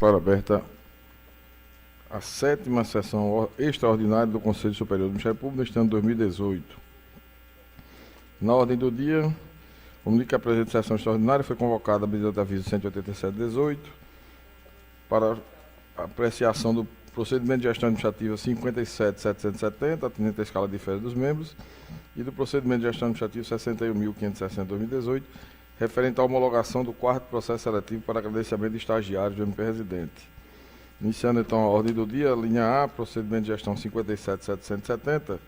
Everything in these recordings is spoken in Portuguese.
para aberta a 7ª sessão extraordinária do Conselho Superior do Ministério Público neste ano 2018. Na ordem do dia, comunico que a presente sessão extraordinária foi convocada mediante aviso 187/18 para apreciação do procedimento de gestão administrativa 57.770, atendente à escala de férias dos membros, e do procedimento de gestão administrativa 61.560/2018, referente à homologação do 4º processo seletivo para credenciamento de estagiários do MP Residente. Iniciando então a ordem do dia, linha A, procedimento de gestão 57.770,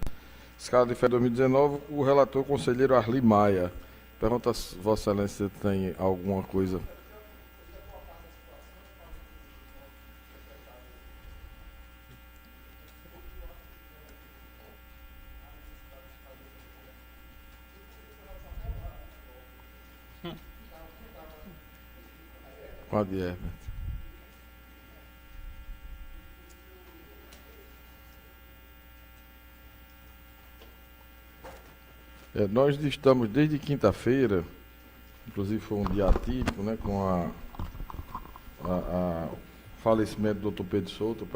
escala de férias 2019, o relator conselheiro Arli Maia. Pergunta se Vossa Excelência tem alguma coisa. Pode, Herbert. Nós estamos desde quinta-feira, inclusive foi um dia atípico, né, com o falecimento do Dr. Pedro Souto,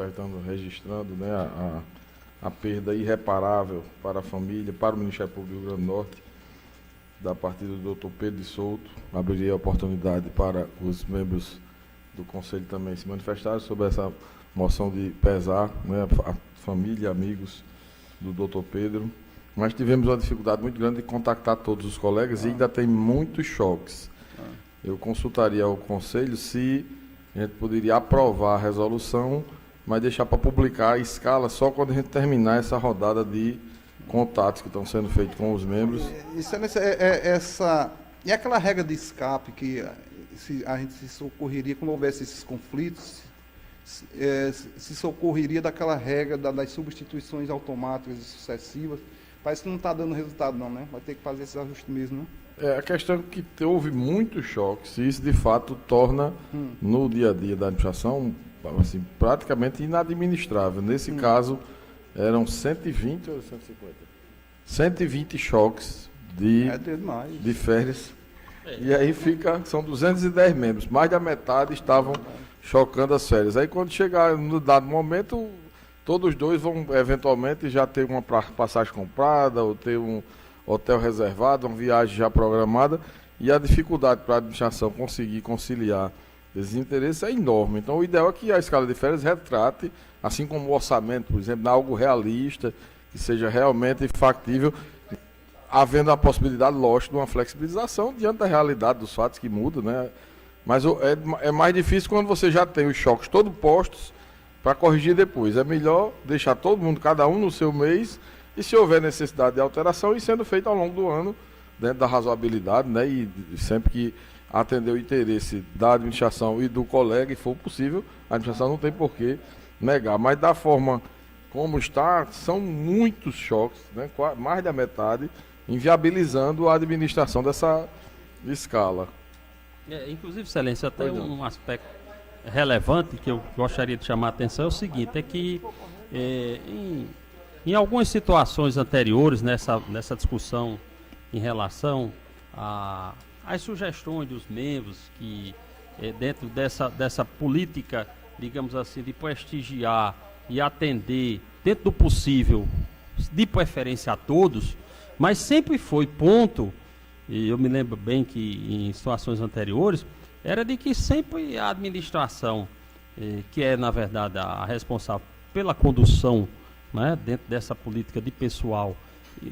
registrando, né, a perda irreparável para a família, para o Ministério Público do Rio Grande do Norte, da partida do Dr. Pedro Souto. Abriria a oportunidade para os membros do Conselho também se manifestarem sobre essa moção de pesar, né, a família e amigos do Dr. Pedro. Mas tivemos uma dificuldade muito grande de contactar todos os colegas e ainda tem muitos choques. Eu consultaria o Conselho se a gente poderia aprovar a resolução, mas deixar para publicar a escala só quando a gente terminar essa rodada de contatos que estão sendo feitos com os membros. E aquela regra de escape que a gente se socorreria quando houvesse esses conflitos, se socorreria daquela regra das substituições automáticas e sucessivas. Parece que não está dando resultado não, né? Vai ter que fazer esse ajuste mesmo, né? A questão é que houve muitos choques e isso, de fato, torna no dia a dia da administração assim, praticamente inadministrável. Nesse caso, eram 120 ou 150? 120 choques de férias. E aí são 210 membros. Mais da metade estavam chocando as férias. Aí quando chegar no dado momento, todos dois vão eventualmente já ter uma passagem comprada ou ter um hotel reservado, uma viagem já programada, e a dificuldade para a administração conseguir conciliar esses interesses é enorme. Então o ideal é que a escala de férias retrate, assim como o orçamento, por exemplo, algo realista, que seja realmente factível, havendo a possibilidade, lógico, de uma flexibilização diante da realidade dos fatos que mudam, né? Mas é mais difícil quando você já tem os choques todos postos para corrigir depois. É melhor deixar todo mundo, cada um no seu mês, e se houver necessidade de alteração, ir sendo feito ao longo do ano, dentro da razoabilidade, né? E sempre que atender o interesse da administração e do colega, e for possível, a administração não tem por que negar. Mas da forma como está, são muitos choques, né? Mais da metade, inviabilizando a administração dessa escala. Inclusive, Excelência, até um aspecto relevante que eu gostaria de chamar a atenção é o seguinte, é que em algumas situações anteriores nessa discussão em relação às sugestões dos membros que dentro dessa política, digamos assim, de prestigiar e atender dentro do possível, de preferência a todos, mas sempre foi ponto, e eu me lembro bem que em situações anteriores, era de que sempre a administração, que é na verdade a responsável pela condução, né, dentro dessa política de pessoal,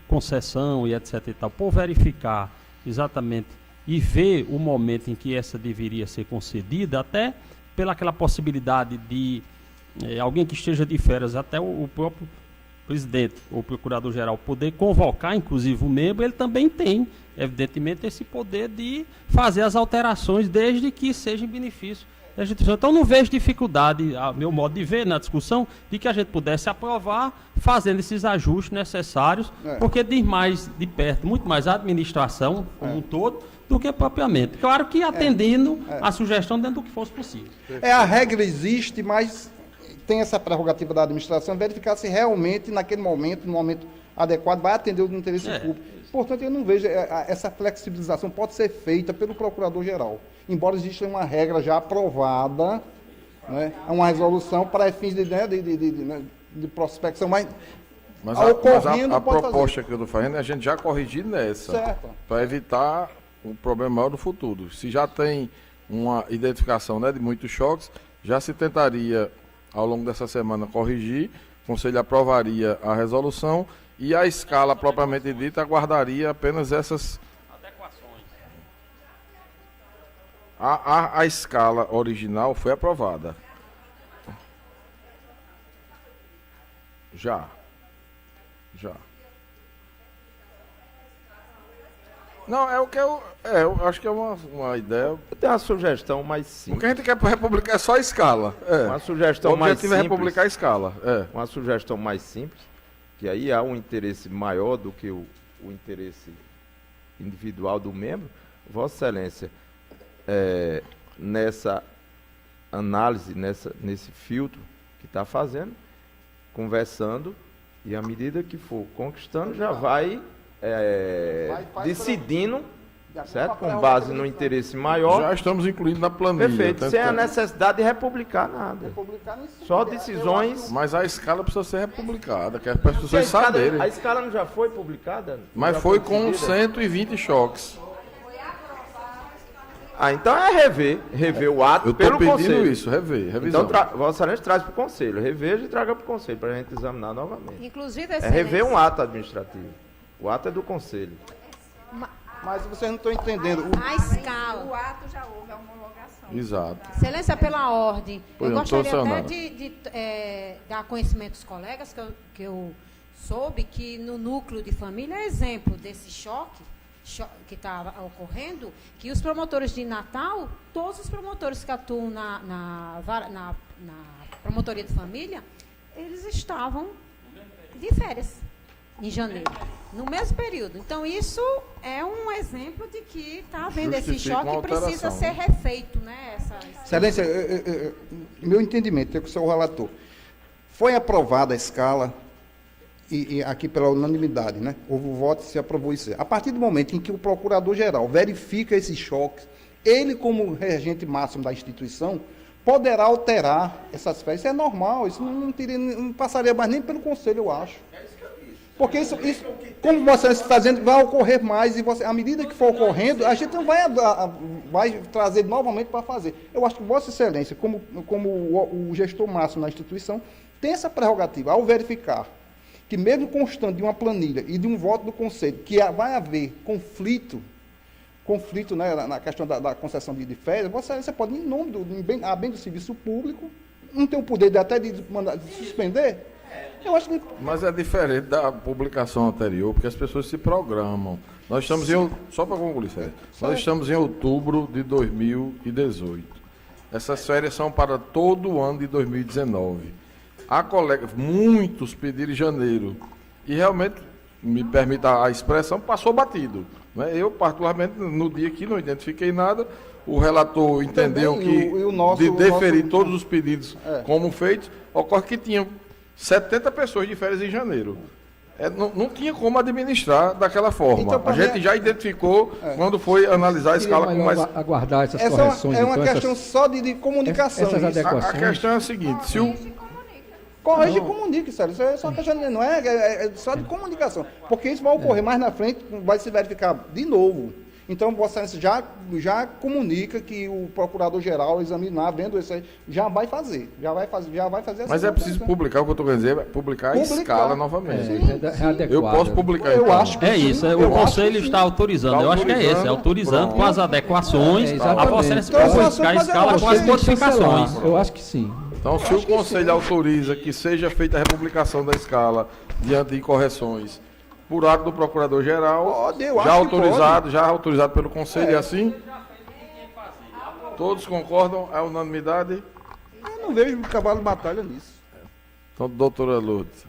concessão e etc e tal, por verificar exatamente e ver o momento em que essa deveria ser concedida, até pelaquela possibilidade de alguém que esteja de férias, até o próprio presidente ou procurador-geral poder convocar, inclusive, o membro, ele também tem, evidentemente, esse poder de fazer as alterações, desde que seja em benefício da instituição. Então, não vejo dificuldade, a meu modo de ver, na discussão, de que a gente pudesse aprovar, fazendo esses ajustes necessários, porque diz mais de perto, muito mais a administração como um todo, do que propriamente. Claro que atendendo a sugestão dentro do que fosse possível. A regra existe, mas tem essa prerrogativa da administração verificar se realmente, naquele momento, no momento adequado, vai atender o interesse público. Portanto, eu não vejo essa flexibilização pode ser feita pelo procurador-geral. Embora exista uma regra já aprovada né? É uma resolução para fins de prospecção, mas Mas ocorrendo a pode proposta que eu estou fazendo é a gente já corrigir nessa, Certo. para evitar um problema maior no futuro. Se já tem uma identificação, né, de muitos choques, já se tentaria, ao longo dessa semana, corrigir, o Conselho aprovaria a resolução e a escala propriamente dita aguardaria apenas essas... Adequações. A escala original foi aprovada. Já. Não, é o que eu acho que é uma ideia. Eu tenho uma sugestão mais O simples. que a gente quer para republicar é só a escala. Uma O sugestão mais objetivo é simples. republicar a escala. Uma sugestão mais simples, que aí há um interesse maior do que o interesse individual do membro. Vossa Excelência, nessa análise, nesse filtro que está fazendo, conversando, e à medida que for conquistando, já vai decidindo, certo? Com base no interesse maior. Já estamos incluindo na planilha. Perfeito, sem a necessidade de republicar nada. Só decisões. Mas a escala precisa ser republicada, que é para as Porque pessoas saberem. a escala não já foi publicada? Mas Já foi com decidida? 120 choques. Então é rever o ato Eu pelo estou pedindo Conselho. isso, revisão. Então, Vossa Excelência traz para o Conselho, reveja e traga para o Conselho, para a gente examinar novamente. Inclusive, É rever um ato administrativo. O ato é do Conselho. Mas vocês não estão entendendo. a escala. O ato já houve a homologação. Exato. Excelência, pela ordem. Pois Eu não, gostaria até Senhora. de dar conhecimento aos colegas que eu soube que no núcleo de família é exemplo desse choque que está ocorrendo, que os promotores de Natal, todos os promotores que atuam na promotoria de família, eles estavam de férias em janeiro, no mesmo período. Então, isso é um exemplo de que está havendo esse Justifica choque uma e precisa alteração, ser né? refeito, né? Excelência, meu entendimento, com o senhor relator, foi aprovada a escala e aqui pela unanimidade, né? Houve o voto e se aprovou isso. A partir do momento em que o procurador-geral verifica esses choques, ele, como regente máximo da instituição, poderá alterar essas férias. Isso é normal, isso não passaria mais nem pelo Conselho, eu acho. Porque isso como você está dizendo, vai ocorrer mais, e à medida que for ocorrendo, a gente não vai trazer novamente para fazer. Eu acho que Vossa Excelência, como o gestor máximo da instituição, tem essa prerrogativa, ao verificar que mesmo constando de uma planilha e de um voto do Conselho, que vai haver conflito, né, na questão da concessão de férias, Vossa Excelência pode, em nome a bem do serviço público, não tem o poder até de suspender. Eu acho que... Mas é diferente da publicação anterior, porque as pessoas se programam. Nós estamos só para concluir, Sérgio, nós estamos em outubro de 2018. Essas férias são para todo o ano de 2019. Há colegas, muitos pediram em janeiro. E realmente, me permita a expressão, passou batido. Né? Eu, particularmente, no dia que não identifiquei nada, o relator entendeu Também, que de deferir nosso... todos os pedidos como feitos, ocorre que tinham 70 pessoas de férias em janeiro. Não tinha como administrar daquela forma. Então, a gente já identificou quando foi analisar a escala com mais... aguardar essas Essa correções. é uma então, questão só de comunicação. essas isso. adequações. A questão é a seguinte, se o... Corrige e comunique, sério. Isso é só questão, não é só de comunicação. Porque isso vai ocorrer mais na frente, vai se verificar de novo. Então, Vossa Excelência já comunica que o Procurador-Geral examinar, vendo isso aí, já vai fazer essa Mas é preciso publicar, o que eu estou querendo dizer, é publicar a escala novamente. Eu posso publicar. Eu então. acho que É isso, eu o acho Conselho que está autorizando, Está eu acho que é esse, autorizando, autorizando com pronto. as adequações, exatamente. a Vossa Excelência Então, pode esse buscar a assunto, escala mas com eu as acho que modificações. Eu acho que sim. Então, se o Conselho autoriza que seja feita a republicação da escala diante de correções por ato do Procurador-Geral, Pode, eu já acho que autorizado pelo Conselho, e assim, todos concordam, é unanimidade. Eu não vejo cavalo de batalha nisso. Então, doutora Lourdes.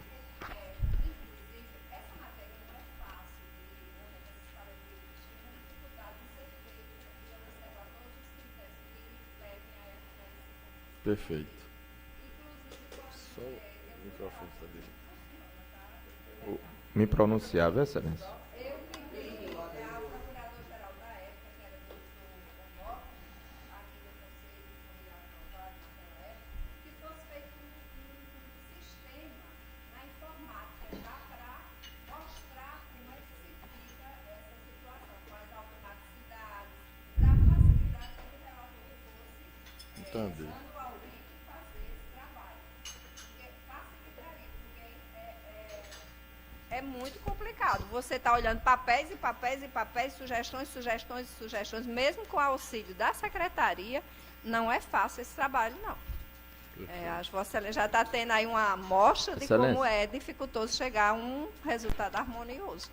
Perfeito. Só o microfone está dele. Me pronunciar, Vossa Excelência. Entendi. É muito complicado. Você está olhando papéis e papéis e papéis, sugestões, sugestões e sugestões, mesmo com o auxílio da secretaria, não é fácil esse trabalho, não. Acho que Vossa Excelência já está tendo aí uma amostra de Excelência. como é dificultoso chegar a um resultado harmonioso.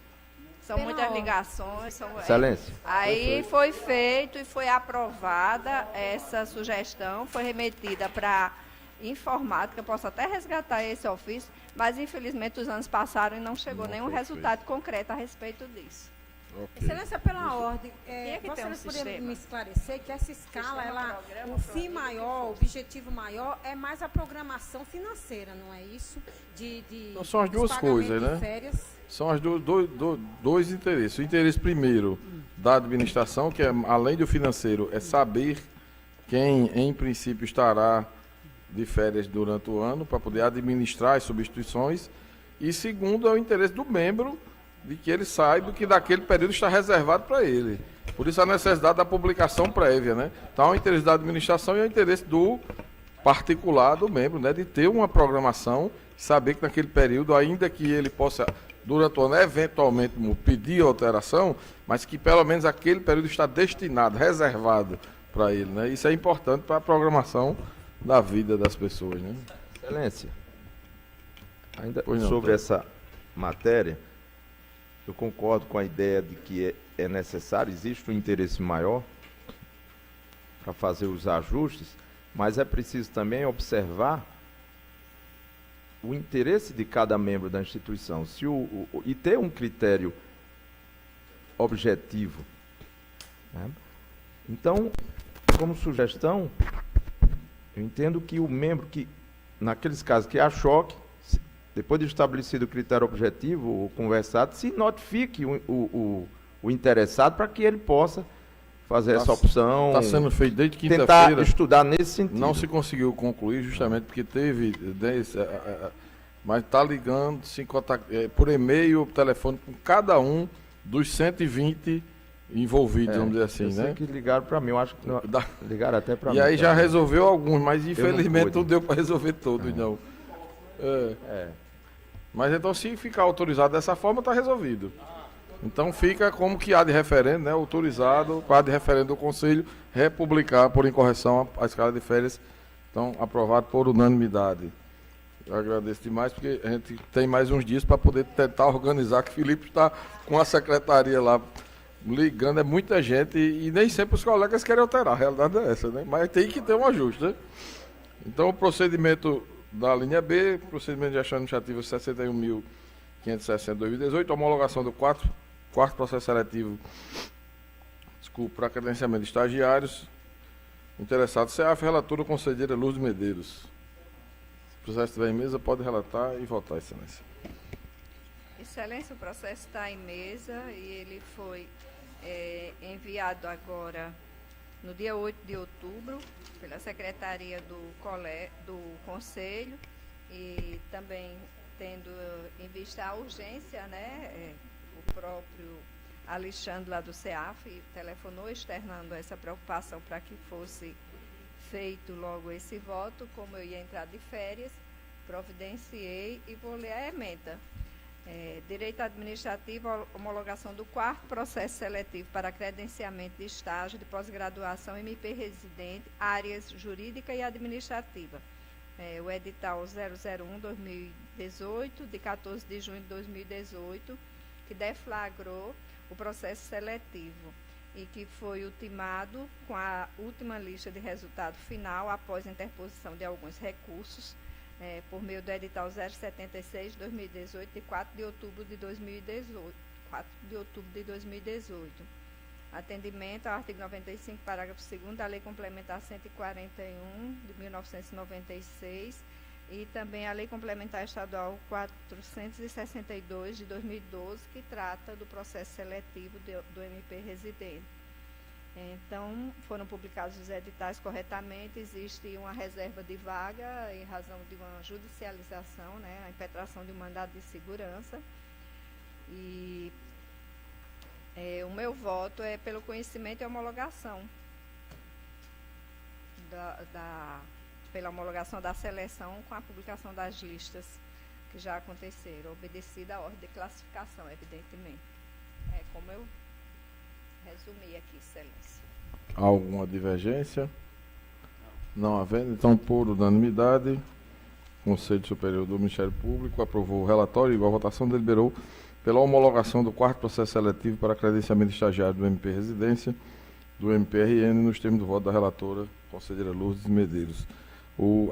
São Pela muitas ordem. ligações. Excelência. Aí foi feito e foi aprovada essa sugestão, foi remetida para informática, posso até resgatar esse ofício, mas infelizmente os anos passaram e não chegou Não nenhum foi resultado concreto a respeito disso. Ok. Excelência, pela ordem, Tinha que Vossa ter um Excelência poderia sistema. me esclarecer que essa escala, Sistema, ela, programa, o fim programa, maior, o objetivo maior é mais a programação financeira, não é isso? Então, são as dos duas pagamentos coisas, né? de férias. São as dois interesses. O interesse primeiro da administração, que é, além do financeiro, é saber quem, em princípio, estará de férias durante o ano para poder administrar as substituições. E segundo, é o interesse do membro de que ele saiba que daquele período está reservado para ele. Por isso a necessidade da publicação prévia, né? Então, é o interesse da administração e é o interesse do particular, do membro, né? De ter uma programação, saber que naquele período, ainda que ele possa, durante o ano, eventualmente pedir alteração, mas que pelo menos aquele período está destinado, reservado para ele, né? Isso é importante para a programação da vida das pessoas, né? Excelência, ainda Pois não, sobre Tom. essa matéria, eu concordo com a ideia de que é necessário, existe um interesse maior para fazer os ajustes, mas é preciso também observar o interesse de cada membro da instituição e ter um critério objetivo, né? Então, como sugestão, eu entendo que o membro que, naqueles casos que há choque, depois de estabelecido o critério objetivo ou conversado, se notifique o interessado para que ele possa fazer essa opção, Está sendo feito desde tentar quinta-feira. estudar nesse sentido. Não se conseguiu concluir justamente porque teve, mas está ligando, se por e-mail, telefone, com cada um dos 120 envolvidos, vamos dizer assim, eu sei né? que ligaram para mim, eu acho que não, Da- ligaram até para mim. E aí já também. resolveu alguns, mas infelizmente pude. não deu para resolver todos, não. É. Mas então, se ficar autorizado dessa forma, está resolvido. Então fica como que há de referendo, né? Autorizado, para de referendo do Conselho, republicar por incorreção a escala de férias. Então, aprovado por unanimidade. Eu agradeço demais, porque a gente tem mais uns dias para poder tentar organizar, que o Felipe está com a secretaria lá ligando, é muita gente, e nem sempre os colegas querem alterar, a realidade é essa, né? Mas tem que ter um ajuste, né? Então, o procedimento da linha B, procedimento de gestão administrativa 61.560/2018, homologação do quarto processo seletivo, para credenciamento de estagiários. Interessado, CEAF, relatora conselheira Luz de Medeiros. Se o processo estiver em mesa, pode relatar e votar, Excelência. Excelência, o processo está em mesa e ele foi enviado agora no dia 8 de outubro pela Secretaria do Conselho e também tendo em vista a urgência, né, o próprio Alexandre lá do CEAF telefonou externando essa preocupação para que fosse feito logo esse voto. Como eu ia entrar de férias, providenciei e vou ler a emenda. Direito administrativo, homologação do quarto processo seletivo para credenciamento de estágio de pós-graduação MP residente, áreas jurídica e administrativa. O edital 001/2018, de 14 de junho de 2018, que deflagrou o processo seletivo e que foi ultimado com a última lista de resultado final após a interposição de alguns recursos, por meio do edital 076/2018, de 4 de outubro de 2018. Atendimento ao artigo 95, parágrafo 2º da Lei Complementar 141, de 1996, e também a Lei Complementar Estadual 462, de 2012, que trata do processo seletivo do MP residente. Então, foram publicados os editais corretamente, existe uma reserva de vaga em razão de uma judicialização, né, a impetração de um mandado de segurança. E o meu voto é pelo conhecimento e homologação pela homologação da seleção com a publicação das listas que já aconteceram, obedecida a ordem de classificação, evidentemente. É como eu resumi aqui, Excelência. Há alguma divergência? Não havendo, então, por unanimidade, o Conselho Superior do Ministério Público aprovou o relatório e, igual votação, deliberou pela homologação do 4º processo seletivo para credenciamento de estagiário do MP Residência, do MPRN, nos termos do voto da relatora, conselheira Lourdes Medeiros.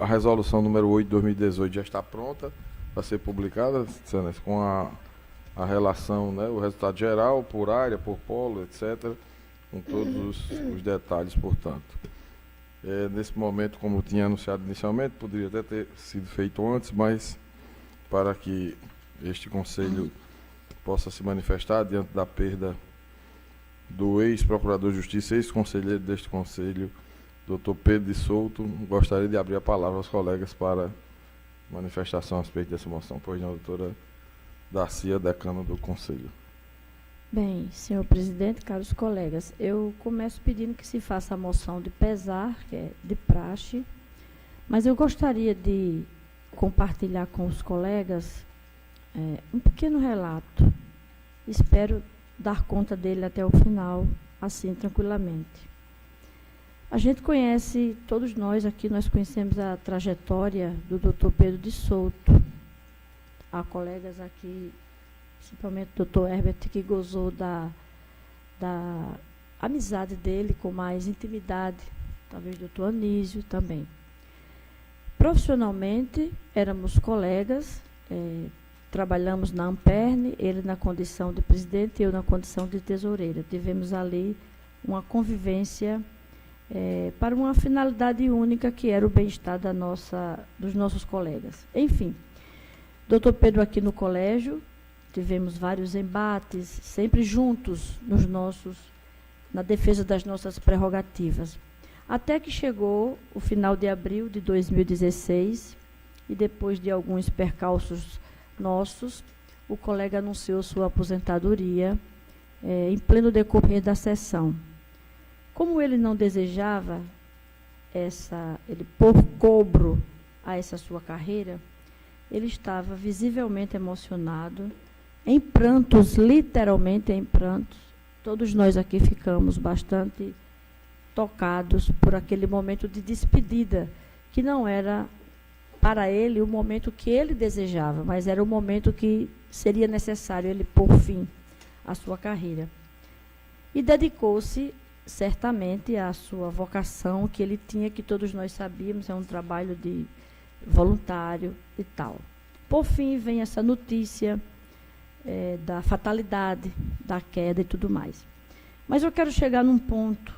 A resolução número 8 de 2018 já está pronta para ser publicada, Excelência, com a relação, né, o resultado geral, por área, por polo, etc., com todos os detalhes, portanto. Nesse momento, como eu tinha anunciado inicialmente, poderia até ter sido feito antes, mas para que este Conselho possa se manifestar diante da perda do ex-procurador de Justiça, ex-conselheiro deste Conselho, Dr. Pedro de Souto, gostaria de abrir a palavra aos colegas para manifestação a respeito dessa moção. Pois não, doutora Darcia, decana do Conselho. Bem, senhor presidente, caros colegas, eu começo pedindo que se faça a moção de pesar, que é de praxe, mas eu gostaria de compartilhar com os colegas um pequeno relato. Espero dar conta dele até o final, assim, tranquilamente. A gente conhece, todos nós aqui, nós conhecemos a trajetória do Dr. Pedro de Souto. Há colegas aqui, principalmente o Dr. Herbert, que gozou da amizade dele com mais intimidade, talvez o Dr. Anísio também. Profissionalmente, éramos colegas, trabalhamos na Amperne, ele na condição de presidente e eu na condição de tesoureira. Tivemos ali uma convivência para uma finalidade única, que era o bem-estar dos nossos colegas. Enfim, doutor Pedro aqui no colégio, tivemos vários embates, sempre juntos na defesa das nossas prerrogativas. Até que chegou o final de abril de 2016, e depois de alguns percalços nossos, o colega anunciou sua aposentadoria em pleno decorrer da sessão. Como ele não desejava ele pôr cobro a essa sua carreira, ele estava visivelmente emocionado, em prantos, literalmente em prantos. Todos nós aqui ficamos bastante tocados por aquele momento de despedida, que não era para ele o momento que ele desejava, mas era o momento que seria necessário ele pôr fim à sua carreira. E dedicou-se certamente à sua vocação que ele tinha, que todos nós sabíamos, é um trabalho de voluntário e tal. Por fim, vem essa notícia da fatalidade, da queda e tudo mais. Mas eu quero chegar num ponto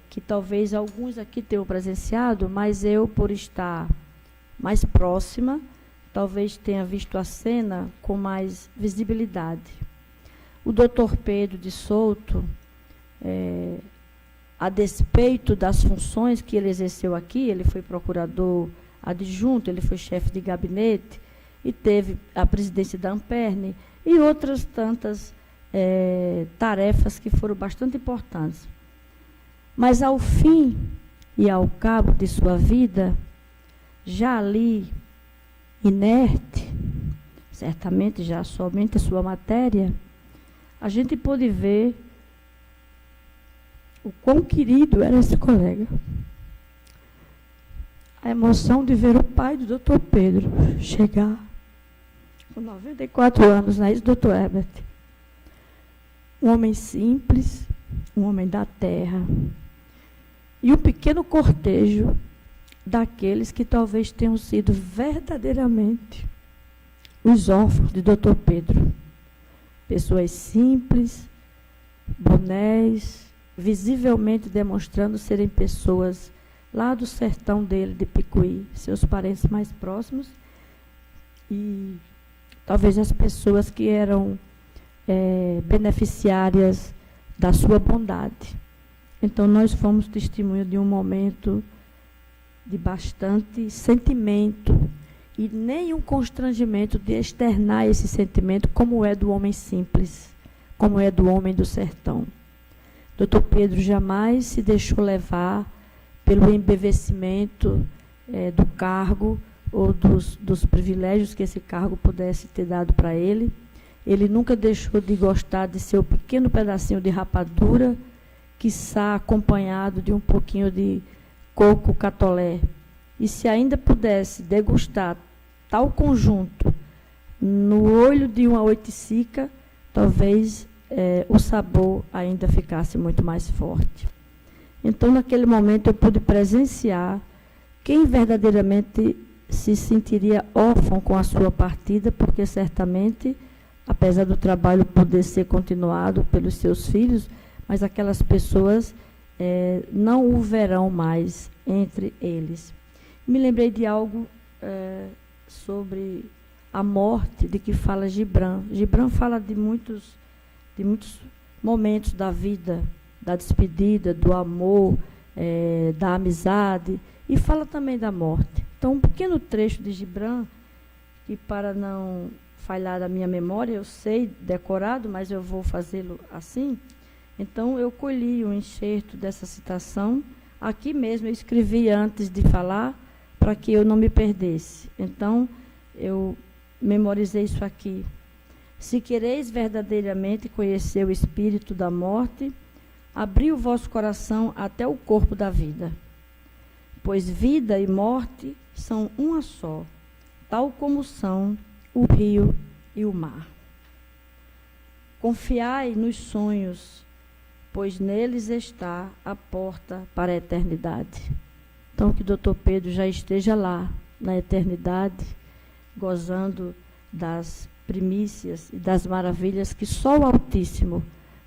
que talvez alguns aqui tenham presenciado, mas eu, por estar mais próxima, talvez tenha visto a cena com mais visibilidade. O doutor Pedro de Souto, a despeito das funções que ele exerceu aqui, ele foi procurador adjunto, ele foi chefe de gabinete e teve a presidência da Amperne e outras tantas tarefas que foram bastante importantes. Mas, ao fim e ao cabo de sua vida, já ali, inerte, certamente já somente a sua matéria, a gente pôde ver o quão querido era esse colega. A emoção de ver o pai do doutor Pedro chegar com 94 anos, não é isso, doutor Herbert? Um homem simples, um homem da terra, e um pequeno cortejo daqueles que talvez tenham sido verdadeiramente os órfãos de doutor Pedro. Pessoas simples, bonés, visivelmente demonstrando serem pessoas lá do sertão dele, de Picuí, seus parentes mais próximos, e talvez as pessoas que eram beneficiárias da sua bondade. Então, nós fomos testemunho de um momento de bastante sentimento, e nenhum constrangimento de externar esse sentimento, como é do homem simples, como é do homem do sertão. Doutor Pedro jamais se deixou levar pelo embevecimento do cargo ou dos privilégios que esse cargo pudesse ter dado para ele. Ele nunca deixou de gostar de seu pequeno pedacinho de rapadura, quiçá acompanhado de um pouquinho de coco catolé. E se ainda pudesse degustar tal conjunto no olho de uma oiticica, talvez o sabor ainda ficasse muito mais forte. Então, naquele momento, eu pude presenciar quem verdadeiramente se sentiria órfão com a sua partida, porque certamente, apesar do trabalho poder ser continuado pelos seus filhos, mas aquelas pessoas não o verão mais entre eles. Me lembrei de algo sobre a morte de que fala Gibran. Gibran fala de muitos momentos da vida, da despedida, do amor, da amizade, e fala também da morte. Então, um pequeno trecho de Gibran, que para não falhar a minha memória, eu sei decorado, mas eu vou fazê-lo assim. Então, eu colhi um enxerto dessa citação, aqui mesmo, eu escrevi antes de falar, para que eu não me perdesse. Então, eu memorizei isso aqui. Se quereis verdadeiramente conhecer o espírito da morte, abri o vosso coração até o corpo da vida. Pois vida e morte são uma só, tal como são o rio e o mar. Confiai nos sonhos, pois neles está a porta para a eternidade. Então, que o Dr. Pedro já esteja lá, na eternidade, gozando das primícias e das maravilhas que só o Altíssimo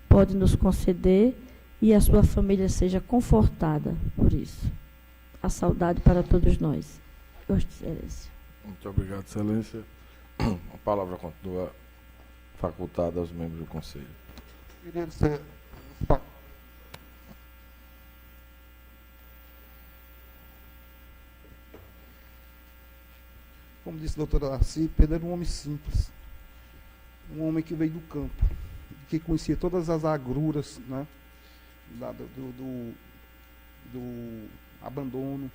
pode nos conceder, e a sua família seja confortada por isso. A saudade para todos nós. Vossa Excelência. Muito obrigado, Excelência. A palavra continua facultada aos membros do Conselho. Queria dizer, como disse a doutora Darcy, Pedro era um homem simples, um homem que veio do campo, que conhecia todas as agruras, né, do abandono,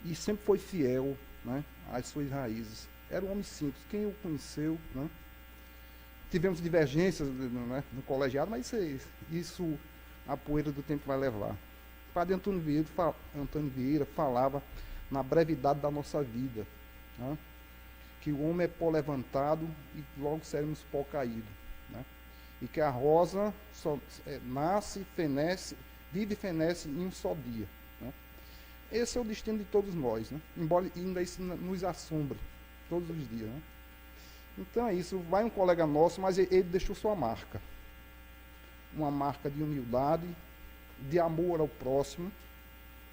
e sempre foi fiel, né, às suas raízes. Era um homem simples. Quem o conheceu, né, tivemos divergências, né, no colegiado, mas isso a poeira do tempo vai levar. O padre Antônio Vieira falava na brevidade da nossa vida, né, que o homem é pó levantado e logo seremos pó caído, né, e que a rosa só nasce, fenece, vive e fenece em um só dia, né. Esse é o destino de todos nós, né, embora ainda isso nos assombre todos os dias, né. Então é isso, vai um colega nosso, mas ele deixou sua marca, uma marca de humildade, de amor ao próximo,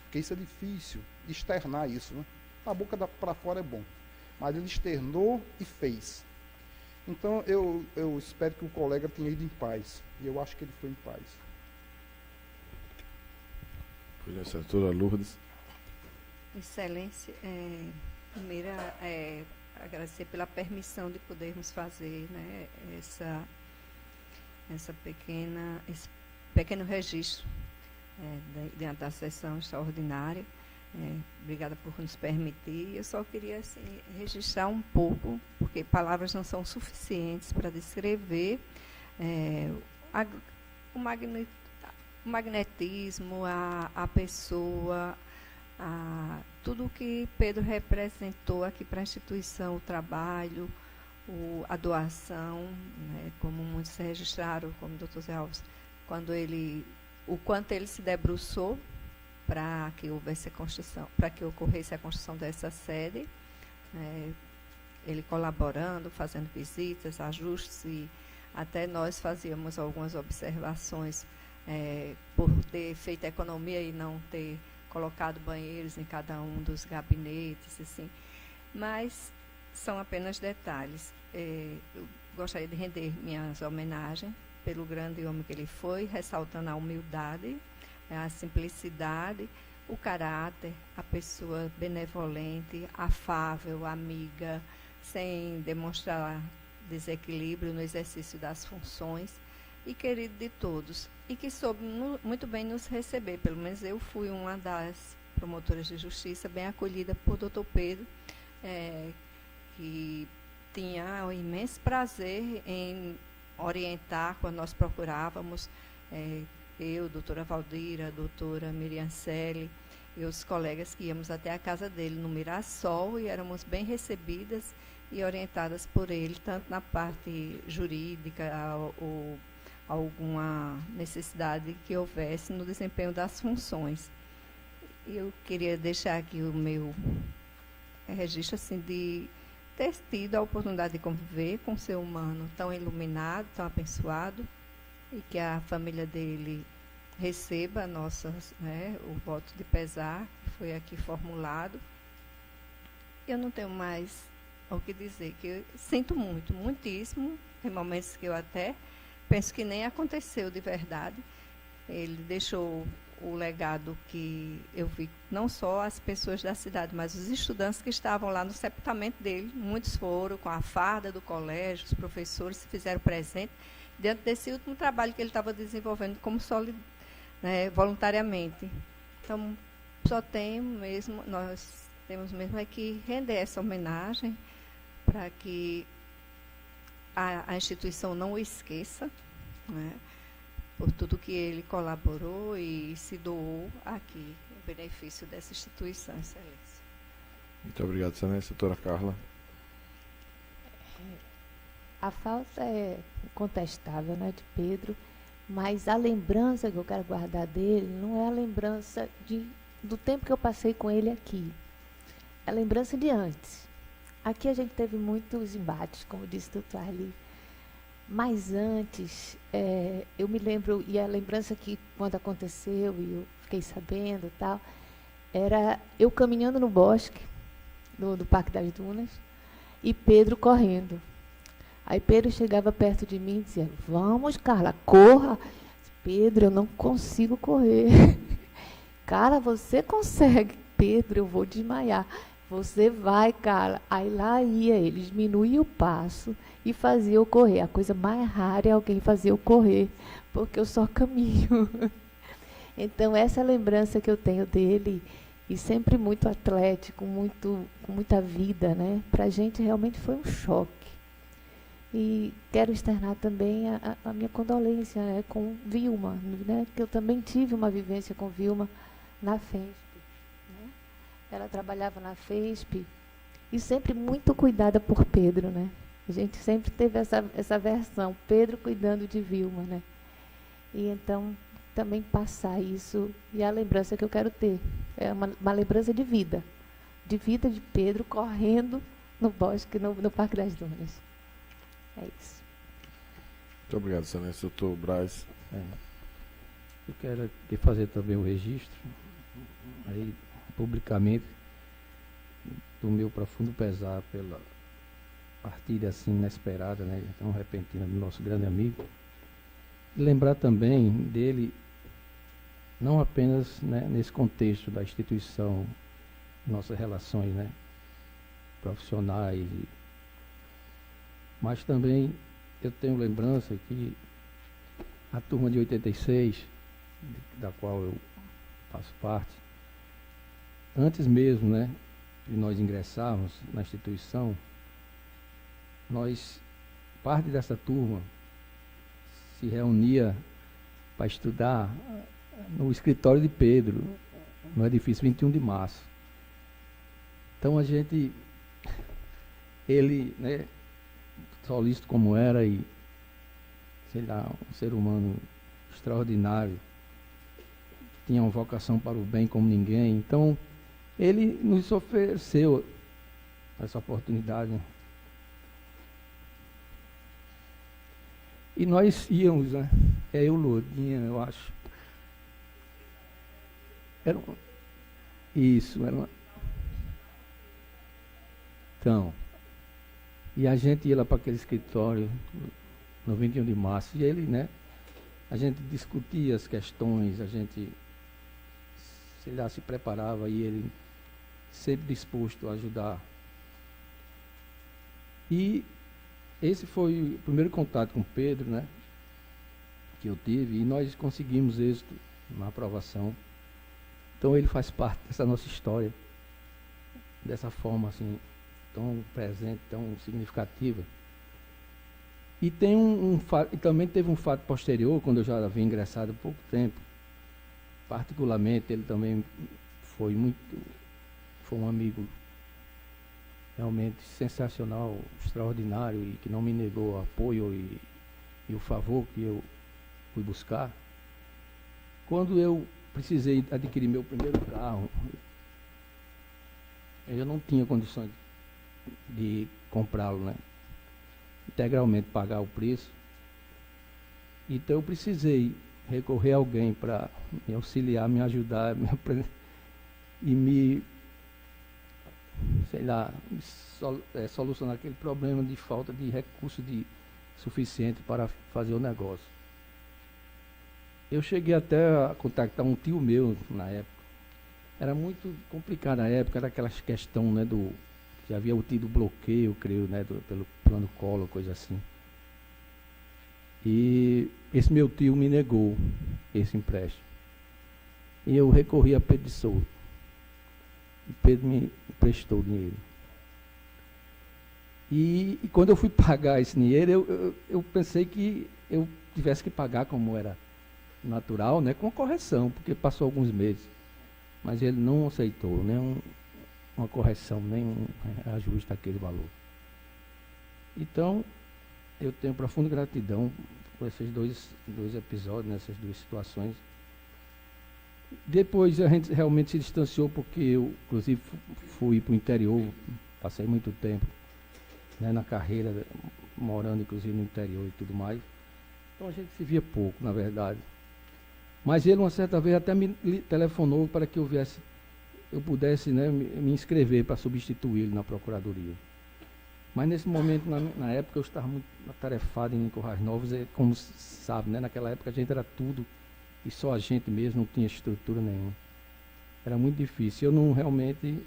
porque isso é difícil, externar isso, né. A boca para fora é bom, mas ele externou e fez. Então, eu espero que o colega tenha ido em paz. E eu acho que ele foi em paz. Presidente, doutora Lourdes. Excelência, primeiro, agradecer pela permissão de podermos fazer, né, esse pequeno registro dentro da sessão extraordinária. Obrigada por nos permitir. Eu só queria assim, registrar um pouco, porque palavras não são suficientes para descrever o magnetismo, a pessoa, tudo o que Pedro representou aqui para a instituição, o trabalho, a doação, né, como muitos registraram, como o doutor Zé Alves, o quanto ele se debruçou para que houvesse a construção, para que ocorresse a construção dessa sede, ele colaborando, fazendo visitas, ajustes, e até nós fazíamos algumas observações por ter feito a economia e não ter colocado banheiros em cada um dos gabinetes, assim. Mas são apenas detalhes. Eu gostaria de render minhas homenagens pelo grande homem que ele foi, ressaltando a humildade, a simplicidade, o caráter, a pessoa benevolente, afável, amiga, sem demonstrar desequilíbrio no exercício das funções. e querido de todos, e que soube muito bem nos receber. Pelo menos eu fui uma das promotoras de justiça bem acolhida por Dr. Pedro, que tinha um imenso prazer em orientar quando nós procurávamos, eu, doutora Valdira, doutora Miriam Selle, e os colegas que íamos até a casa dele no Mirassol, e éramos bem recebidas e orientadas por ele, tanto na parte jurídica ou alguma necessidade que houvesse no desempenho das funções. Eu queria deixar aqui o meu registro assim, de ter tido a oportunidade de conviver com um ser humano tão iluminado, tão abençoado, e que a família dele receba o voto de pesar, que foi aqui formulado. Eu não tenho mais o que dizer, que eu sinto muito, muitíssimo. Tem momentos que eu até penso que nem aconteceu de verdade. Ele deixou o legado que eu vi, não só as pessoas da cidade, mas os estudantes que estavam lá no sepultamento dele. Muitos foram com a farda do colégio, os professores se fizeram presente diante desse último trabalho que ele estava desenvolvendo como voluntariamente. Então, nós temos mesmo que render essa homenagem para que a instituição não o esqueça, né, por tudo que ele colaborou e se doou aqui, em benefício dessa instituição, Excelência. Muito obrigado, Excelência. Doutora Carla. A falta é incontestável, né, de Pedro, mas a lembrança que eu quero guardar dele não é a lembrança do tempo que eu passei com ele aqui. É a lembrança de antes. Aqui a gente teve muitos embates, como disse o doutor Arli. Mas antes, eu me lembro, e a lembrança que quando aconteceu, e eu fiquei sabendo e tal, era eu caminhando no bosque, do Parque das Dunas, e Pedro correndo. Aí Pedro chegava perto de mim e dizia, vamos, Carla, corra. Pedro, eu não consigo correr. Carla, você consegue. Pedro, eu vou desmaiar. Você vai, Carla. Aí lá ia ele, diminuía o passo e fazia eu correr. A coisa mais rara é alguém fazer eu correr, porque eu só caminho. Então, essa lembrança que eu tenho dele, e sempre muito atlético, com muita vida, né? Para a gente realmente foi um choque. E quero externar também a minha condolência, né, com Vilma, né, que eu também tive uma vivência com Vilma na FESP. Né? Ela trabalhava na FESP e sempre muito cuidada por Pedro. Né? A gente sempre teve essa versão, Pedro cuidando de Vilma. Né? E então, também passar isso, e a lembrança que eu quero ter, é uma lembrança de vida de Pedro correndo no bosque, no Parque das Dunas. É isso. Muito obrigado, Excelência. Doutor Braz. Eu quero aqui fazer também o registro, aí, publicamente, do meu profundo pesar pela partida assim inesperada, né, tão repentina do nosso grande amigo. E lembrar também dele, não apenas, né, nesse contexto da instituição, nossas relações, né, profissionais, mas também eu tenho lembrança que a turma de 86, da qual eu faço parte, antes mesmo, né, de nós ingressarmos na instituição, parte dessa turma se reunia para estudar no escritório de Pedro, no edifício 21 de março. Então ele, né, solícito como era e, sei lá, um ser humano extraordinário, tinha uma vocação para o bem como ninguém. Então, ele nos ofereceu essa oportunidade. E nós íamos, né? Eu, Lourdinha, eu acho. Então, e a gente ia lá para aquele escritório no 21 de março, e ele, né, a gente discutia as questões, a gente, sei lá, se preparava, e ele sempre disposto a ajudar. E esse foi o primeiro contato com Pedro, né? que eu tive, e nós conseguimos êxito na aprovação. Então ele faz parte dessa nossa história, dessa forma assim, tão presente, tão significativa. E tem e também teve um fato posterior, quando eu já havia ingressado há pouco tempo. Particularmente, ele também foi um amigo realmente sensacional, extraordinário, e que não me negou o apoio e o favor que eu fui buscar. Quando eu precisei adquirir meu primeiro carro, eu não tinha condições de comprá-lo, né? Integralmente pagar o preço. Então eu precisei recorrer a alguém para me auxiliar, me ajudar e sei lá, solucionar aquele problema de falta de recurso suficiente para fazer o negócio. Eu cheguei até a contactar um tio meu na época. Era muito complicado na época, era aquela questão, né, que havia tido bloqueio, creio, né, pelo plano Collor, coisa assim. E esse meu tio me negou esse empréstimo. E eu recorri a Pedro de Souza. E Pedro me emprestou dinheiro. E quando eu fui pagar esse dinheiro, eu pensei que eu tivesse que pagar como era natural, né, com correção, porque passou alguns meses. Mas ele não aceitou nem uma correção, nem um ajuste daquele valor. Então, eu tenho profunda gratidão por esses dois episódios, nessas duas situações. Depois a gente realmente se distanciou, porque eu, inclusive, fui para o interior, passei muito tempo, né, na carreira, morando inclusive no interior e tudo mais. Então a gente se via pouco, na verdade. Mas ele, uma certa vez, até me telefonou para que eu pudesse, né, me inscrever para substituí-lo na Procuradoria. Mas nesse momento, na época, eu estava muito atarefado em Currais Novos, como se sabe, né, naquela época a gente era tudo e só a gente mesmo, não tinha estrutura nenhuma. Era muito difícil.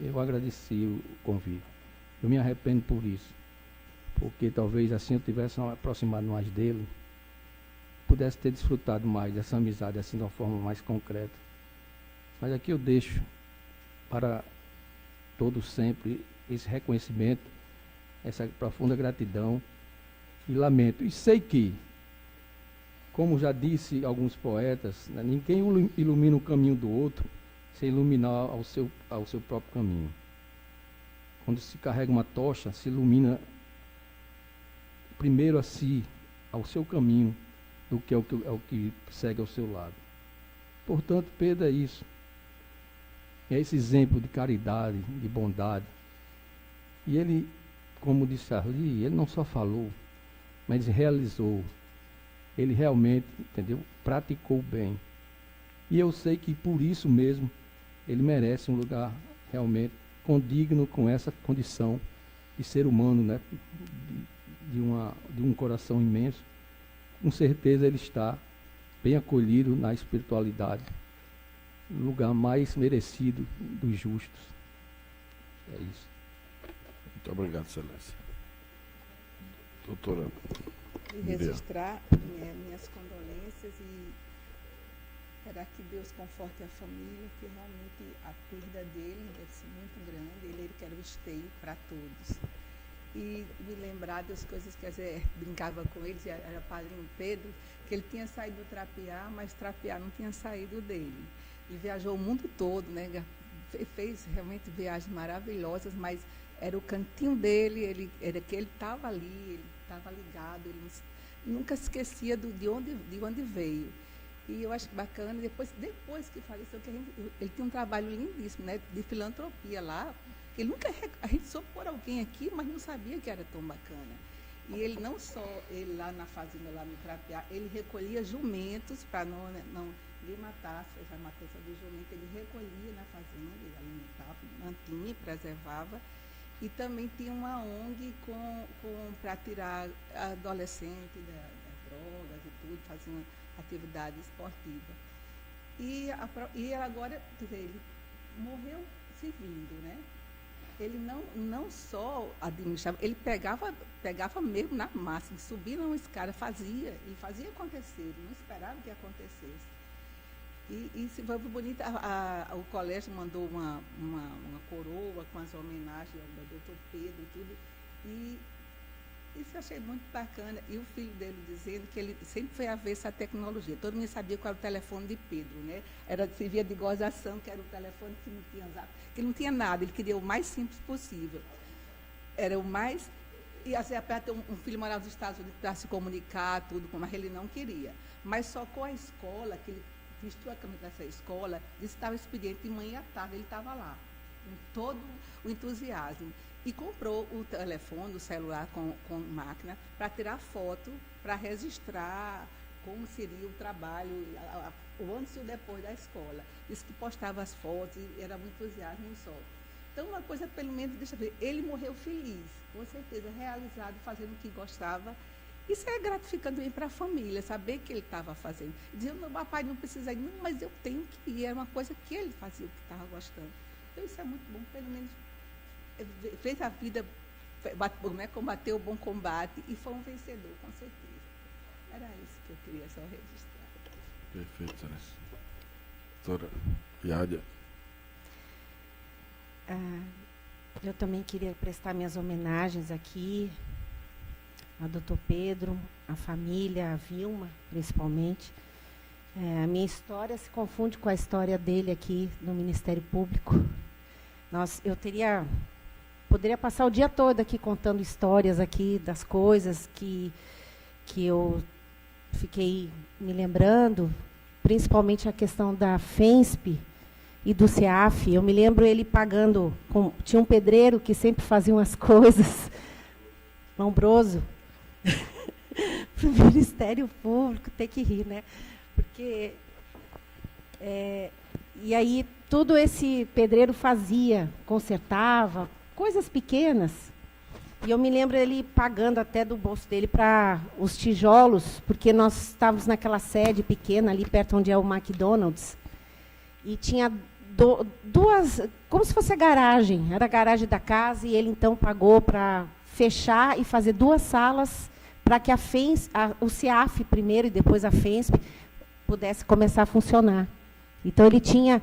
Eu agradeci o convite. Eu me arrependo por isso, porque talvez assim eu tivesse aproximado mais dele, pudesse ter desfrutado mais dessa amizade assim de uma forma mais concreta. Mas aqui eu deixo para todos sempre esse reconhecimento, essa profunda gratidão e lamento. E sei que, como já disse alguns poetas, né, ninguém ilumina o caminho do outro sem iluminar ao seu próprio caminho. Quando se carrega uma tocha, se ilumina primeiro a si, ao seu caminho, do que é o que segue ao seu lado. Portanto, Pedro é isso. É esse exemplo de caridade, de bondade. E ele, como disse Arli, ele não só falou, mas realizou. Ele realmente, entendeu? Praticou bem. E eu sei que por isso mesmo ele merece um lugar realmente condigno com essa condição de ser humano, né? De um coração imenso. Com certeza ele está bem acolhido na espiritualidade, no lugar mais merecido dos justos. É isso. Muito obrigado, Excelência. Doutora. E registrar minhas condolências e esperar que Deus conforte a família, que realmente a perda dele deve ser muito grande, ele que era o esteio para todos. E me lembrar das coisas que eu brincava com ele, era padrinho Pedro, que ele tinha saído do Trapiá, mas Trapiá não tinha saído dele. E viajou o mundo todo, né? Fez realmente viagens maravilhosas, mas era o cantinho dele, era que ele estava ali, ele estava ligado, ele nunca esquecia de onde veio. E eu acho bacana, depois que faleceu, que ele tinha um trabalho lindíssimo, né, de filantropia lá. Ele nunca, a gente só por alguém aqui, mas não sabia que era tão bacana. E ele não só, ele lá na fazenda, lá no Trapiá, ele recolhia jumentos para não ninguém matasse, a matança do jumento, ele recolhia na fazenda, ele alimentava, mantinha, preservava. E também tinha uma ONG para tirar adolescente das drogas e tudo, fazendo atividade esportiva. E agora, quer dizer, ele morreu servindo, né? ele não só administrava, ele pegava mesmo na massa, ele subia numa escada, ele fazia acontecer, ele não esperava que acontecesse. E se foi bonito, o colégio mandou uma coroa com as homenagens ao doutor Pedro e tudo, e isso eu achei muito bacana. E o filho dele dizendo que ele sempre foi avesso à tecnologia. Todo mundo sabia qual era o telefone de Pedro, né? Servia de gozação, que era o telefone que não tinha zap, que não tinha nada, ele queria o mais simples possível. Era o mais... E assim, até um filho morava nos Estados Unidos para se comunicar, tudo, mas ele não queria. Mas só com a escola, que ele vestiu a camisa dessa escola, disse que estava expediente de manhã e à tarde, ele estava lá, com todo o entusiasmo. E comprou o telefone, o celular com máquina, para tirar foto, para registrar como seria o trabalho, o antes e o depois da escola. Disse que postava as fotos, e era muito entusiasmo só. Então, uma coisa, pelo menos, deixa eu ver, ele morreu feliz, com certeza, realizado, fazendo o que gostava. Isso é gratificante também para a família, saber que ele estava fazendo. Dizendo, papai não precisa ir, não, mas eu tenho que ir. Era uma coisa que ele fazia, o que estava gostando. Então, isso é muito bom, pelo menos fez a vida, combateu o bom combate e foi um vencedor, com certeza. Era isso que eu queria só registrar. Perfeito, Celeste. Doutora Iádia. Eu também queria prestar minhas homenagens aqui ao doutor Pedro, à família, à Vilma, principalmente. A minha história se confunde com a história dele aqui no Ministério Público. Eu poderia passar o dia todo aqui contando histórias aqui das coisas que eu fiquei me lembrando, principalmente a questão da FENSP e do CEAF. Eu me lembro ele pagando, tinha um pedreiro que sempre fazia umas coisas, Lombroso, para o Ministério Público, tem que rir, né? Porque, e aí, tudo esse pedreiro fazia, consertava, coisas pequenas. E eu me lembro ele pagando até do bolso dele para os tijolos, porque nós estávamos naquela sede pequena ali perto onde é o McDonald's, e tinha duas, como se fosse a garagem, era a garagem da casa, e ele então pagou para fechar e fazer 2 salas para que o CEAF primeiro e depois a FENSP pudesse começar a funcionar. Então ele tinha